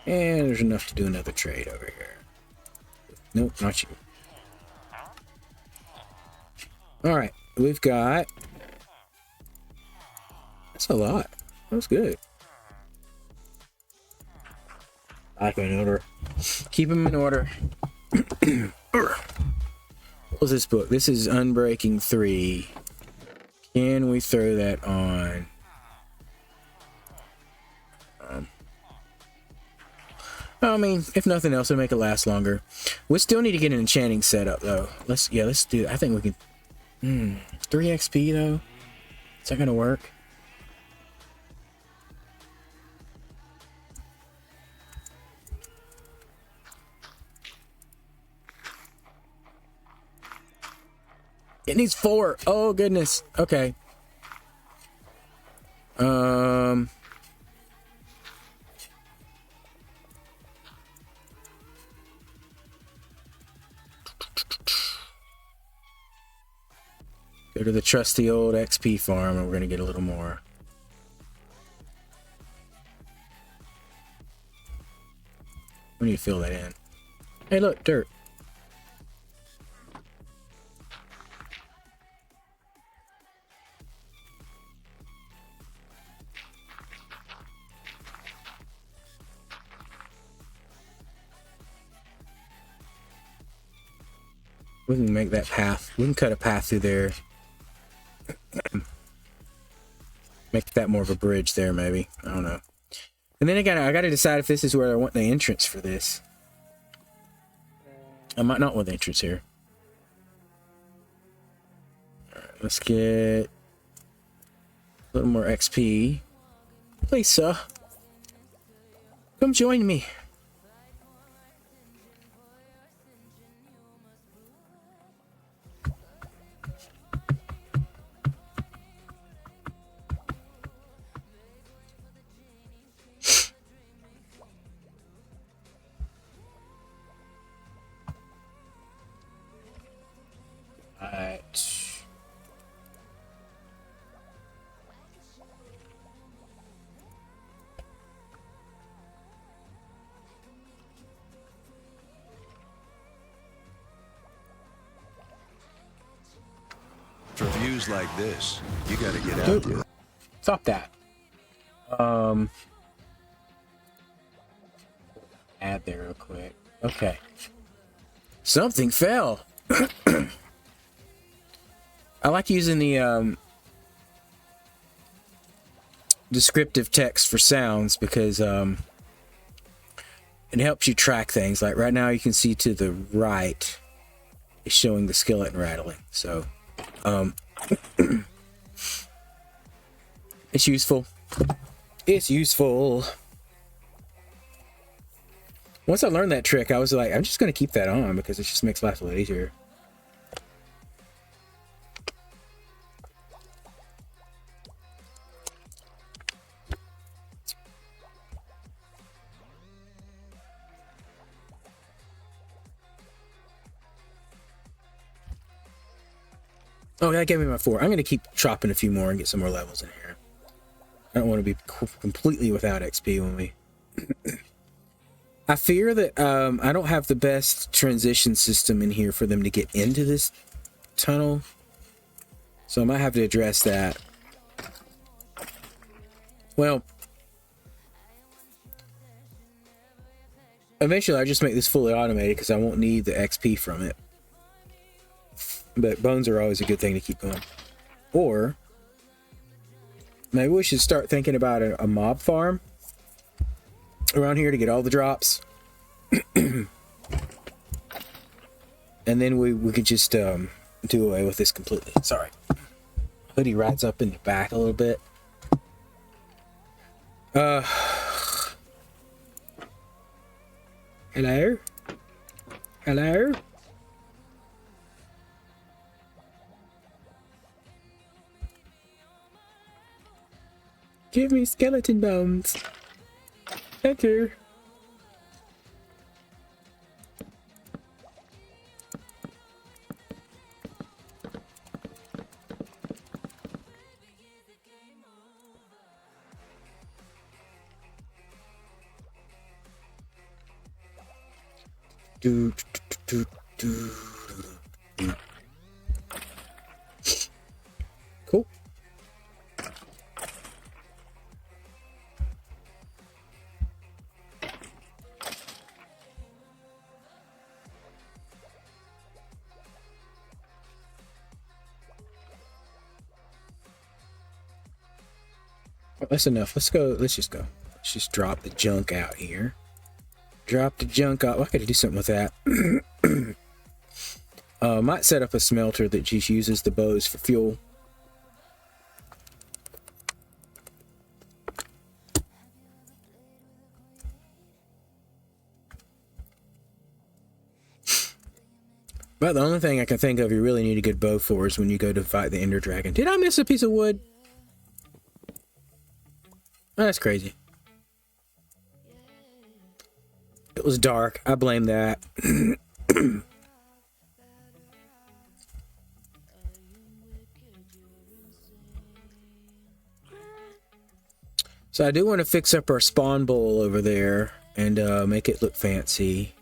[SPEAKER 1] And there's enough to do another trade over here. Nope, not you. Alright, we've got... That's a lot. That was good. I like them in order. Keep them in order. What was this book? This is Unbreaking 3. Can we throw that on? I mean, if nothing else, it'll make it last longer. We still need to get an enchanting setup, though. Let's do it. I think we can... 3 XP, though? Is that gonna work? It needs 4. Oh, goodness. Okay. Go to the trusty old XP farm and we're going to get a little more. We need to fill that in. Hey, look, dirt. We can make that path. We can cut a path through there. Make that more of a bridge there, maybe. I don't know. And then I gotta decide if this is where I want the entrance for this. I might not want the entrance here. Alright, let's get a little more XP. Please, sir. Come join me.
[SPEAKER 2] For views like this, you gotta get out there.
[SPEAKER 1] Stop that. Add there real quick. Okay. Something fell. I like using the descriptive text for sounds because it helps you track things. Like right now you can see to the right is showing the skeleton rattling. So it's useful. It's useful. Once I learned that trick, I was like, I'm just going to keep that on because it just makes life a lot easier. Oh, that gave me my 4. I'm going to keep chopping a few more and get some more levels in here. I don't want to be completely without XP when we... I fear that I don't have the best transition system in here for them to get into this tunnel. So I might have to address that. Well, eventually I'll just make this fully automated because I won't need the XP from it. But bones are always a good thing to keep going. Or maybe we should start thinking about a mob farm around here to get all the drops. And then we could just do away with this completely. Sorry. Hoodie rides up in the back a little bit. Hello? Hello? Give me skeleton bones. Thank you. Do, do, do, do. Cool. That's enough. Let's go. Let's just go. Let's just drop the junk out here. Drop the junk out. I gotta do something with that. Might set up a smelter that just uses the bows for fuel. But the only thing I can think of you really need a good bow for is when you go to fight the Ender Dragon. Did I miss a piece of wood? Oh, that's crazy. It was dark. I blame that. So I do want to fix up our spawn bowl over there and make it look fancy.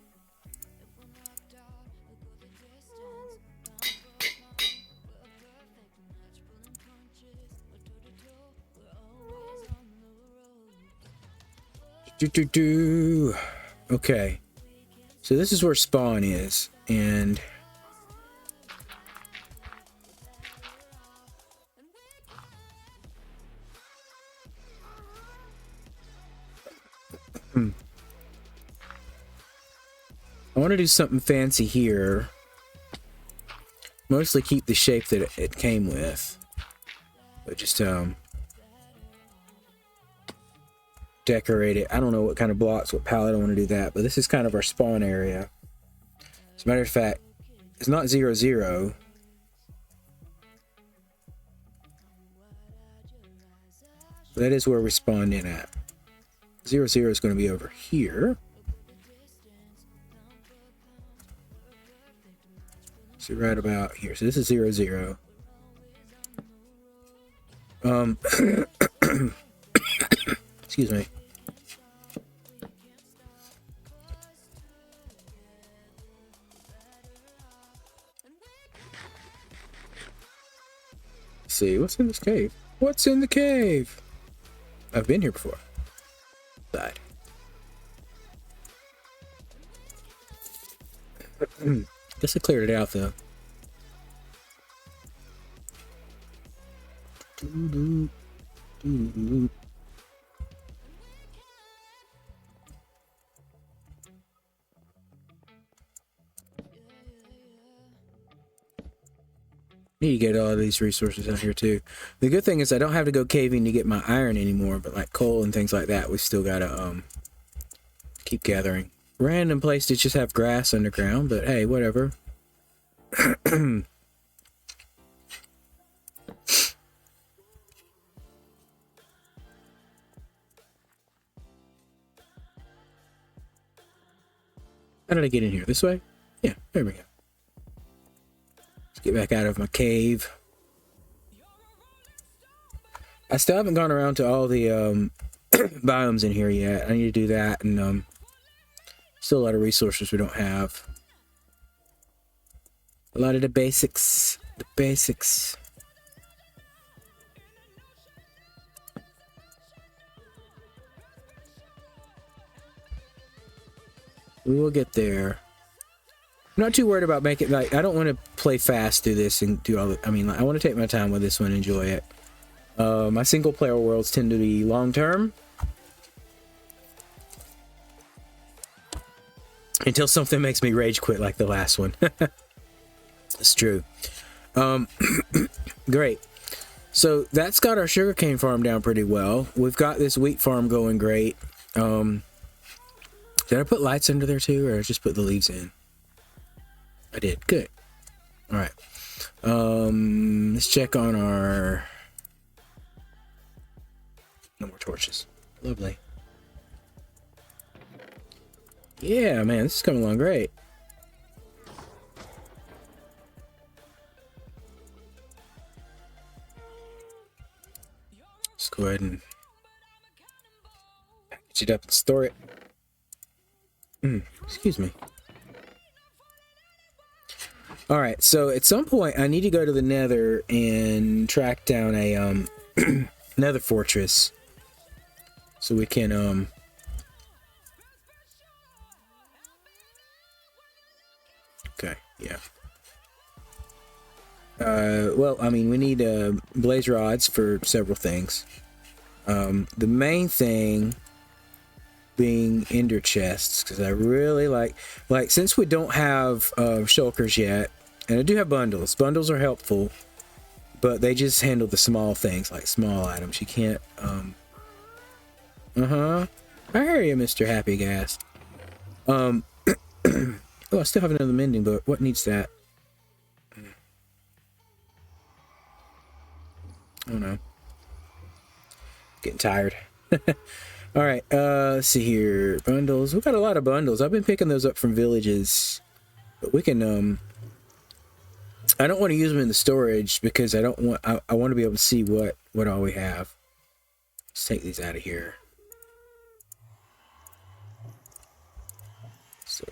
[SPEAKER 1] Okay, so this is where spawn is, and I want to do something fancy here. Mostly keep the shape that it came with, but just decorate it. I don't know what kind of blocks, what palette I want to do that, but this is kind of our spawn area. As a matter of fact, it's not 0-0. That is where we spawned in at. 0-0 is going to be over here. So right about here. So this is 0-0. Excuse me. Let's see, what's in this cave? What's in the cave? I've been here before. Died. Guess I cleared it out though. Need to get all of these resources out here too. The good thing is I don't have to go caving to get my iron anymore, but like coal and things like that, we still gotta keep gathering. Random place to just have grass underground, but hey, whatever. How did I get in here? This way? Yeah, there we go. Let's get back out of my cave. I still haven't gone around to all the biomes in here yet. I need to do that, and still a lot of resources we don't have. A lot of the basics. The basics. We will get there. I'm not too worried about making, like, I don't want to play fast through this and do all the, I mean, like, I want to take my time with this one and enjoy it. My single player worlds tend to be long term. Until something makes me rage quit like the last one. It's true. Great. So that's got our sugarcane farm down pretty well. We've got this wheat farm going great. Did I put lights under there too, or just put the leaves in? I did. Good. All right. Let's check on our... No more torches. Lovely. Yeah, man, this is coming along great. Let's go ahead and package it up and store it. Excuse me. Alright, so at some point I need to go to the Nether and track down a Nether fortress so we can okay, yeah. Well, I mean, we need blaze rods for several things. The main thing being ender chests, because I really like since we don't have shulkers yet, and I do have bundles. Bundles are helpful, but they just handle the small things, like small items. You can't I hear you, Mr. Happy Gas. Oh, I still have another mending book. What needs that? Oh no. Getting tired. All right, let's see here. Bundles. We've got a lot of bundles. I've been picking those up from villages, but we can I don't want to use them in the storage because I don't want I want to be able to see what all we have. Let's take these out of here. So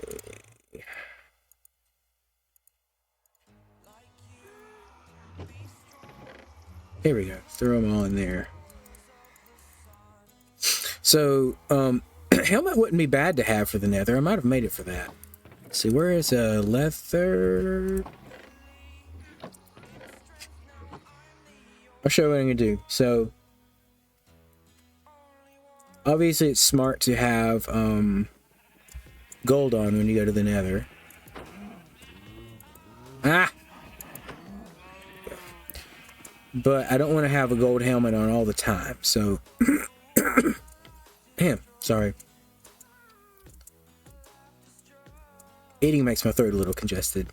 [SPEAKER 1] here we go. Throw them all in there. So, helmet wouldn't be bad to have for the Nether. I might have made it for that. Let's see, where is leather? I'll show you what I'm gonna do. So, obviously, it's smart to have gold on when you go to the Nether. Ah! But I don't want to have a gold helmet on all the time, so... Damn, sorry. Eating makes my throat a little congested.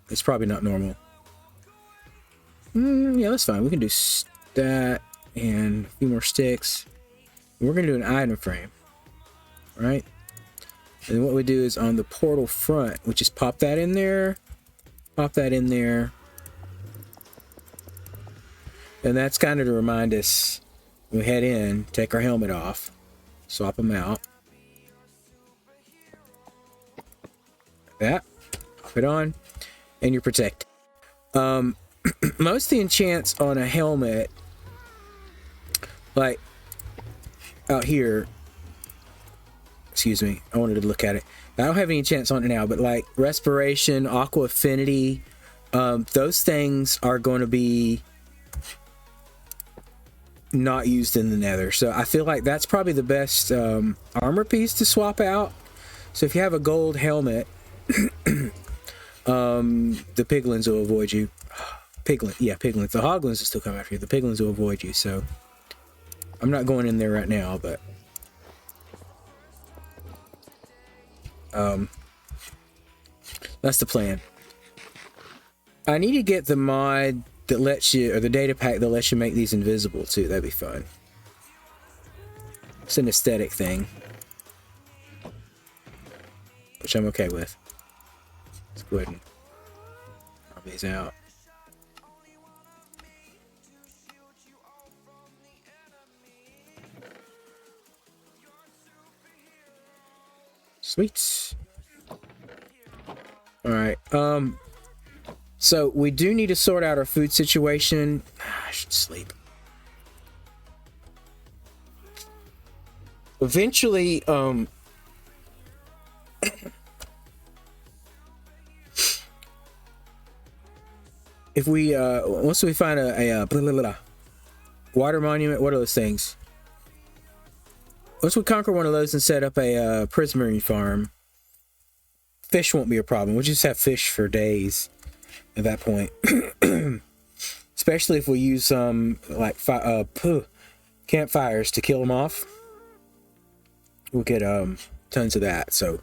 [SPEAKER 1] It's probably not normal. Yeah, that's fine. We can do that and a few more sticks. We're going to do an item frame. Right? And then what we do is on the portal front, we just pop that in there. Pop that in there. And that's kind of to remind us when we head in, take our helmet off. Swap them out. Like that. Pop it on. And you're protected. Most of the enchants on a helmet, like out here, excuse me, I wanted to look at it. I don't have any enchants on it now, but like respiration, aqua affinity, those things are going to be not used in the Nether. So I feel like that's probably the best armor piece to swap out. So if you have a gold helmet, the piglins will avoid you. Piglins. The hoglins will still come after you. The piglins will avoid you. So I'm not going in there right now, but that's the plan. I need to get the mod that lets you, or the data pack that lets you make these invisible too. That'd be fun. It's an aesthetic thing, which I'm okay with. Let's go ahead and pop these out. Sweet. All right. So we do need to sort out our food situation. I should sleep. Eventually, if we once we find a blah, blah, blah, water monument, what are those things? Once we conquer one of those and set up a prismarine farm, fish won't be a problem. We'll just have fish for days at that point. Especially if we use some like campfires to kill them off. We'll get tons of that. So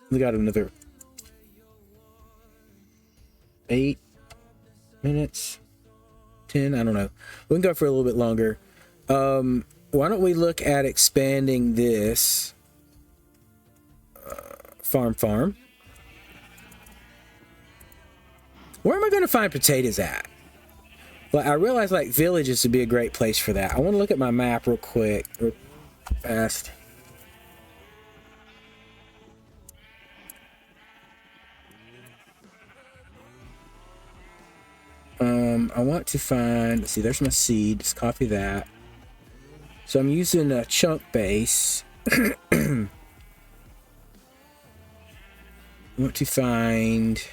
[SPEAKER 1] we got another 8 minutes, 10, I don't know. We can go for a little bit longer. Why don't we look at expanding this farm? Where am I going to find potatoes at? Well, I realize like villages would be a great place for that. I want to look at my map real quick, real fast. I want to find, let's see, there's my seed. Just copy that. So I'm using a chunk base. I want to find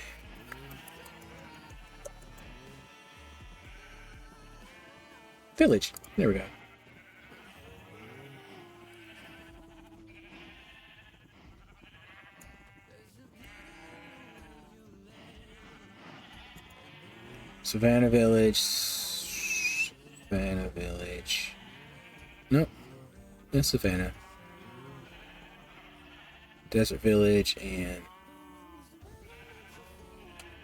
[SPEAKER 1] village. There we go. Savannah Village. Savannah Village. Nope. That's Savannah. Desert Village and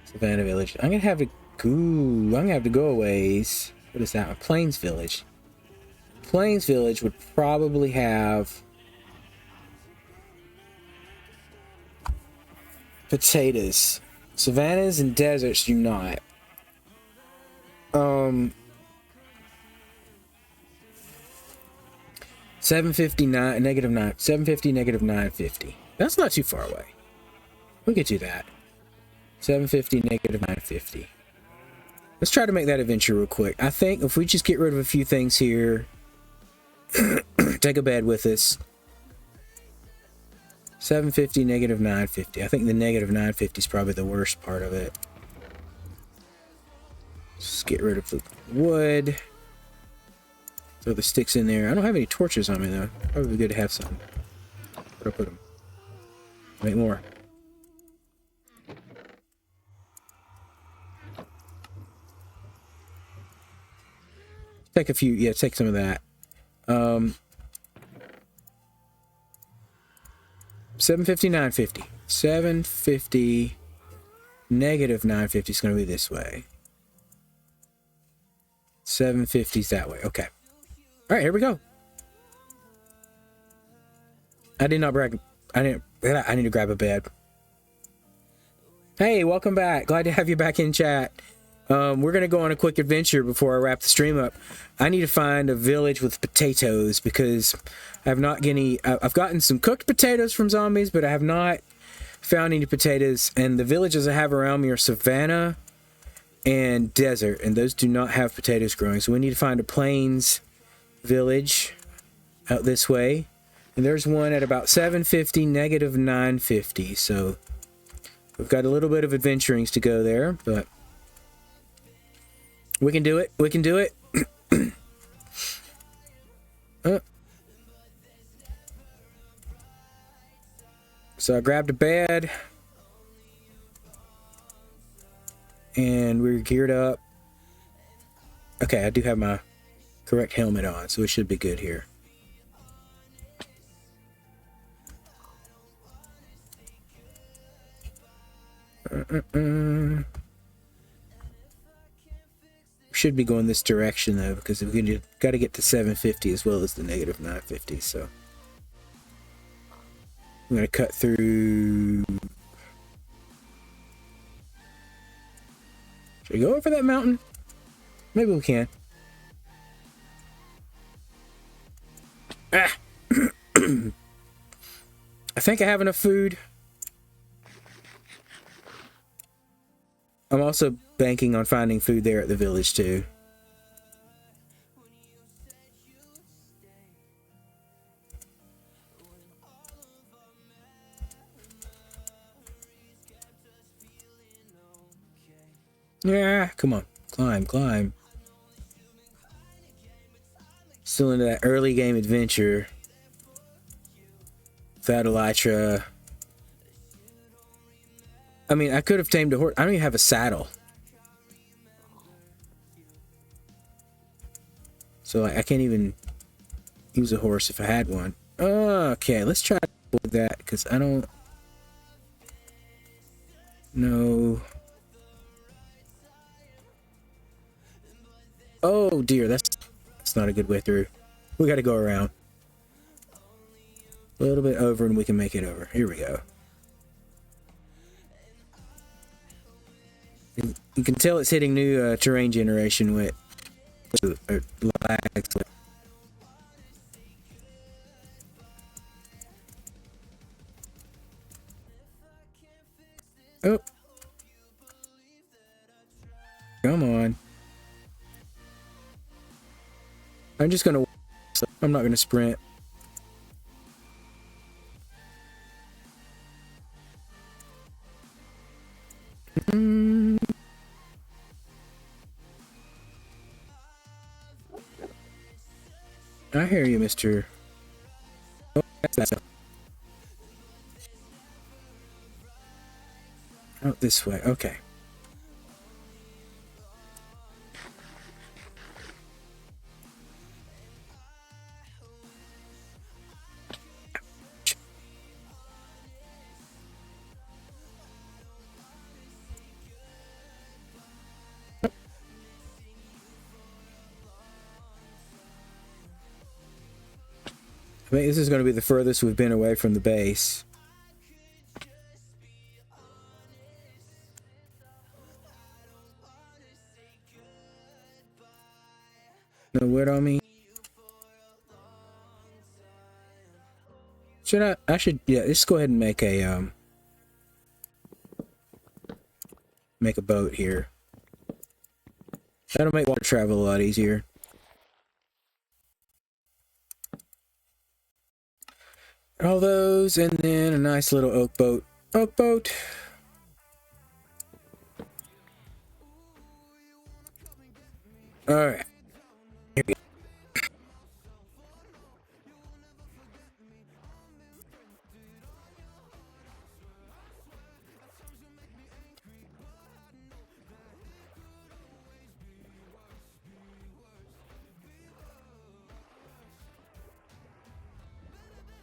[SPEAKER 1] Savannah Village. I'm gonna have to go a ways. What is that? A Plains Village. Plains Village would probably have potatoes. Savannas and deserts do not. 759 negative 9 750 negative 950. That's not too far away. We could do that. 750 negative 950. Let's try to make that adventure real quick. I think if we just get rid of a few things here, take a bed with us. 750 negative 950. I think the negative 950 is probably the worst part of it. Just get rid of the wood. Throw the sticks in there. I don't have any torches on me though. Probably be good to have some. Where do I put them? Make more. Take a few. Yeah, take some of that. 750, 950. 750 negative 950 is going to be this way. 750 is that way. Okay. All right, here we go. I did not brag. I need to grab a bed. Hey, welcome back. Glad to have you back in chat. We're going to go on a quick adventure before I wrap the stream up. I need to find a village with potatoes because I've gotten some cooked potatoes from zombies, but I have not found any potatoes. And the villages I have around me are savanna and desert, and those do not have potatoes growing. So we need to find a plains village out this way. And there's one at about 750 negative 950. So we've got a little bit of adventurings to go there, but we can do it. We can do it. So I grabbed a bed and we're geared up. Okay, I do have my correct helmet on, so it should be good here. Should be going this direction though, because we've got to get to 750 as well as the negative 950. So I'm going to cut through. Should we go over that mountain? Maybe we can. Ah! I think I have enough food. I'm also banking on finding food there at the village too. Yeah, come on. Climb, climb. Still into that early game adventure. Without Elytra. I mean, I could have tamed a horse. I don't even have a saddle. So like, I can't even use a horse if I had one. Okay, let's try to avoid that because I don't know. Oh dear, that's not a good way through. We got to go around. A little bit over and we can make it over. Here we go. You can tell it's hitting new terrain generation with lags. Oh. Come on. I'm just gonna... I'm not gonna sprint. I hear you, Mr. Oh, that's out this way. Okay. I think this is going to be the furthest we've been away from the base. No wood on me. Should I should, yeah, let's go ahead and make a boat here. That'll make water travel a lot easier. All those, and then a nice little oak boat. Oak boat. All right. Here we go.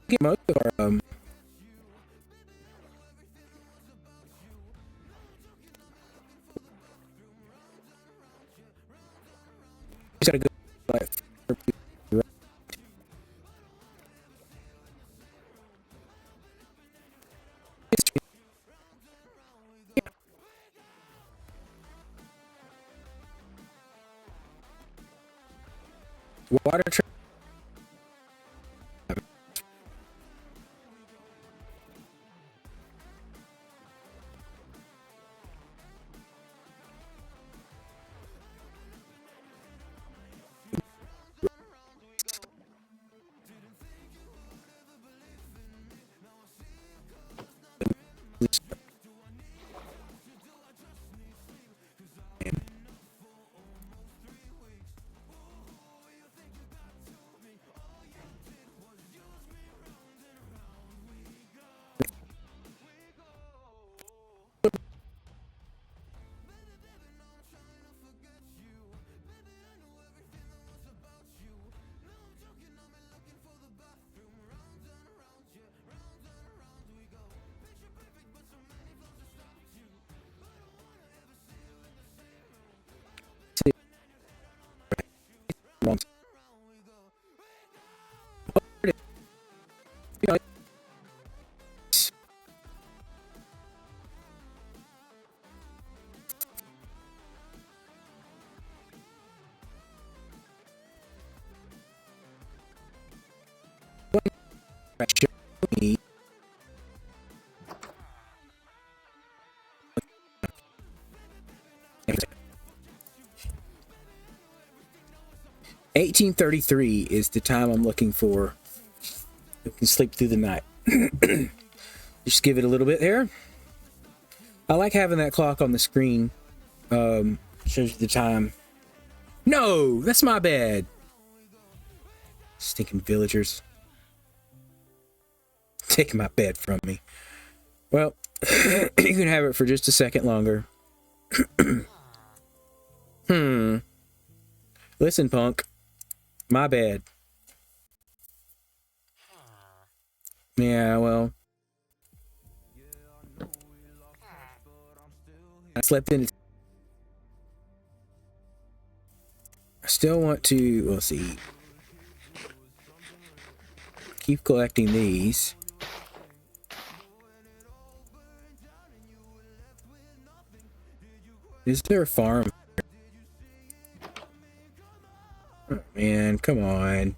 [SPEAKER 1] Get most of our just gotta go like water tra Show me. 1833 is the time I'm looking for. You can sleep through the night. Just give it a little bit there. I like having that clock on the screen. Shows you the time. No, that's my bed. Stinking villagers. Taking my bed from me. Well, you can have it for just a second longer. Listen, punk. My bad. Yeah, well. I slept in. I still want to, we'll see. Keep collecting these. Is there a farm? Oh, man, come on.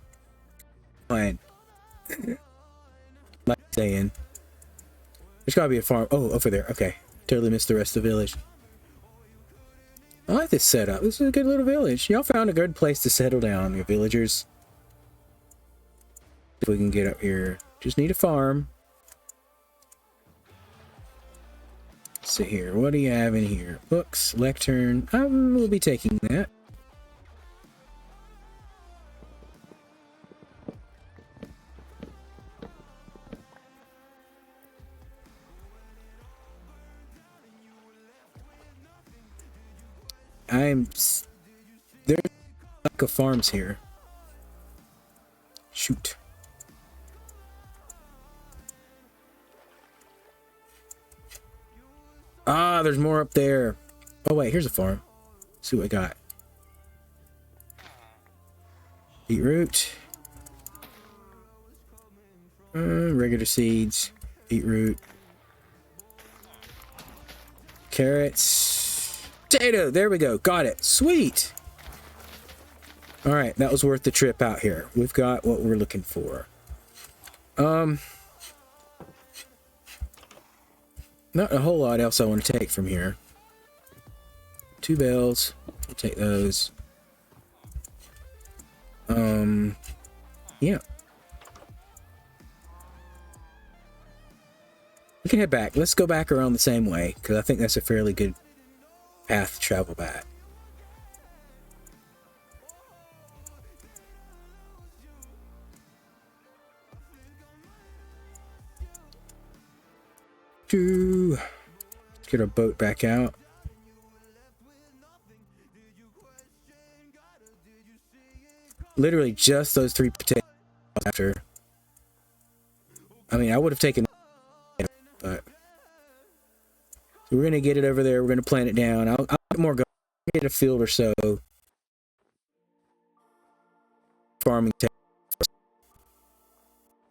[SPEAKER 1] Fine. Like saying. There's gotta be a farm. Oh, over there. Okay. Totally missed the rest of the village. I like this setup. This is a good little village. Y'all found a good place to settle down, your villagers. If we can get up here. Just need a farm. Let's see here. What do you have in here? Books, lectern. I will be taking that. There's like a farms here. Shoot. Ah, there's more up there. Oh wait, here's a farm. Let's see what we got. Beetroot. Regular seeds. Beetroot. Carrots. Potato. There we go. Got it. Sweet. All right, that was worth the trip out here. We've got what we're looking for. Not a whole lot else I want to take from here. 2 bells. We'll take those. Yeah. We can head back. Let's go back around the same way, because I think that's a fairly good path to travel back. Let's get our boat back out. Literally just those 3 potatoes after. I mean, I would have taken, but so we're gonna get it over there. We're gonna plant it down. I'll get more going. Get a field or so. Farming,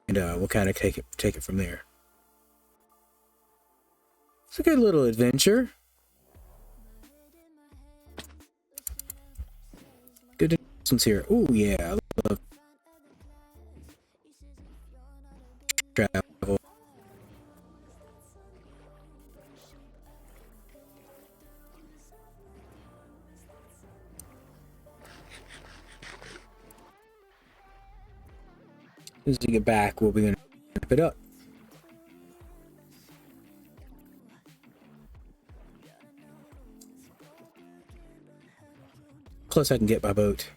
[SPEAKER 1] and we'll kind of take it from there. It's a good little adventure. Good announcements here. Oh yeah, I love travel. As we get back, we'll be gonna wrap it up. Close I can get by boat.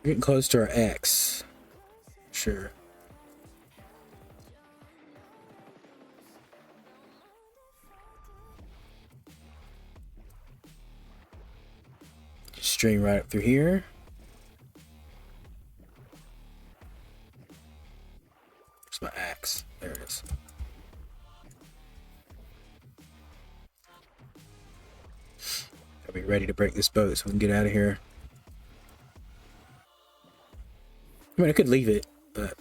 [SPEAKER 1] We're getting close to our X. Sure. String right up through here. Where's my axe? There it is. I'll be ready to break this boat so we can get out of here. I mean, I could leave it, but...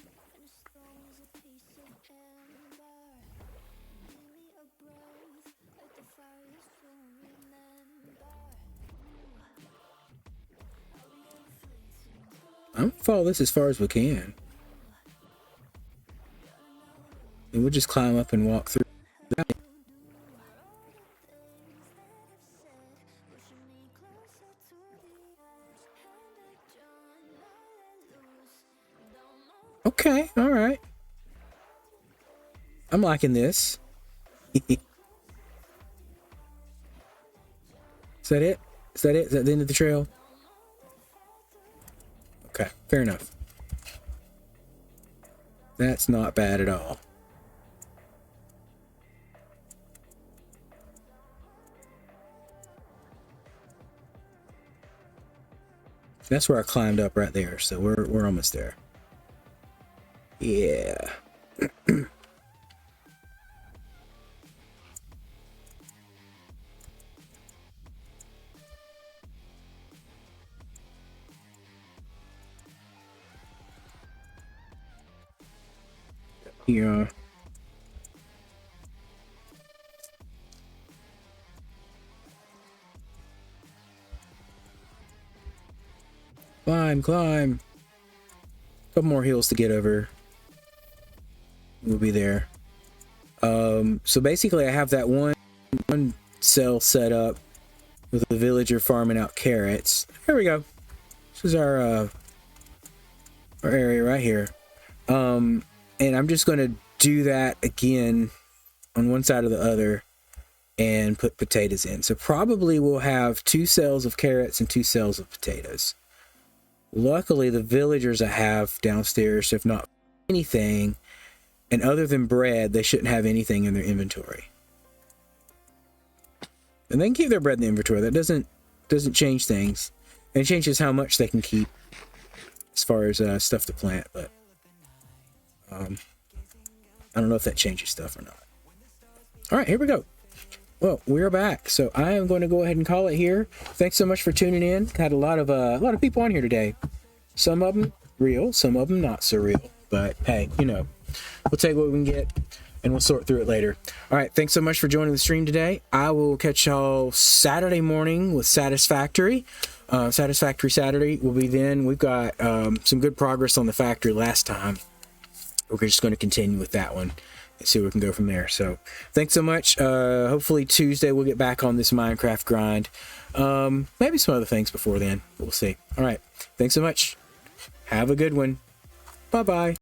[SPEAKER 1] I'm gonna follow this as far as we can. And we'll just climb up and walk through. Okay, alright. I'm liking this. Is that it? Is that it? Is that the end of the trail? Okay, fair enough. That's not bad at all. That's where I climbed up right there, so we're almost there. Yeah. Yeah. Climb, climb. Couple more hills to get over. We'll be there. So basically I have that one cell set up with the villager farming out carrots. Here we go. This is our area right here. And I'm just going to do that again on one side or the other and put potatoes in. So probably we'll have 2 cells of carrots and 2 cells of potatoes. Luckily, the villagers I have downstairs have not anything, and other than bread, they shouldn't have anything in their inventory. And they can keep their bread in the inventory. That doesn't change things. And it changes how much they can keep as far as stuff to plant, but I don't know if that changes stuff or not. All right, here we go. Well, we're back, so I am going to go ahead and call it here. Thanks so much for tuning in. Had a lot of people on here today. Some of them real, some of them not so real. But hey, you know, we'll take what we can get, and we'll sort through it later. All right, thanks so much for joining the stream today. I will catch y'all Saturday morning with Satisfactory. Satisfactory Saturday will be then. We've got some good progress on the factory last time. We're just going to continue with that one and see where we can go from there. So thanks so much. Hopefully Tuesday we'll get back on this Minecraft grind. Maybe some other things before then. We'll see. All right. Thanks so much. Have a good one. Bye-bye.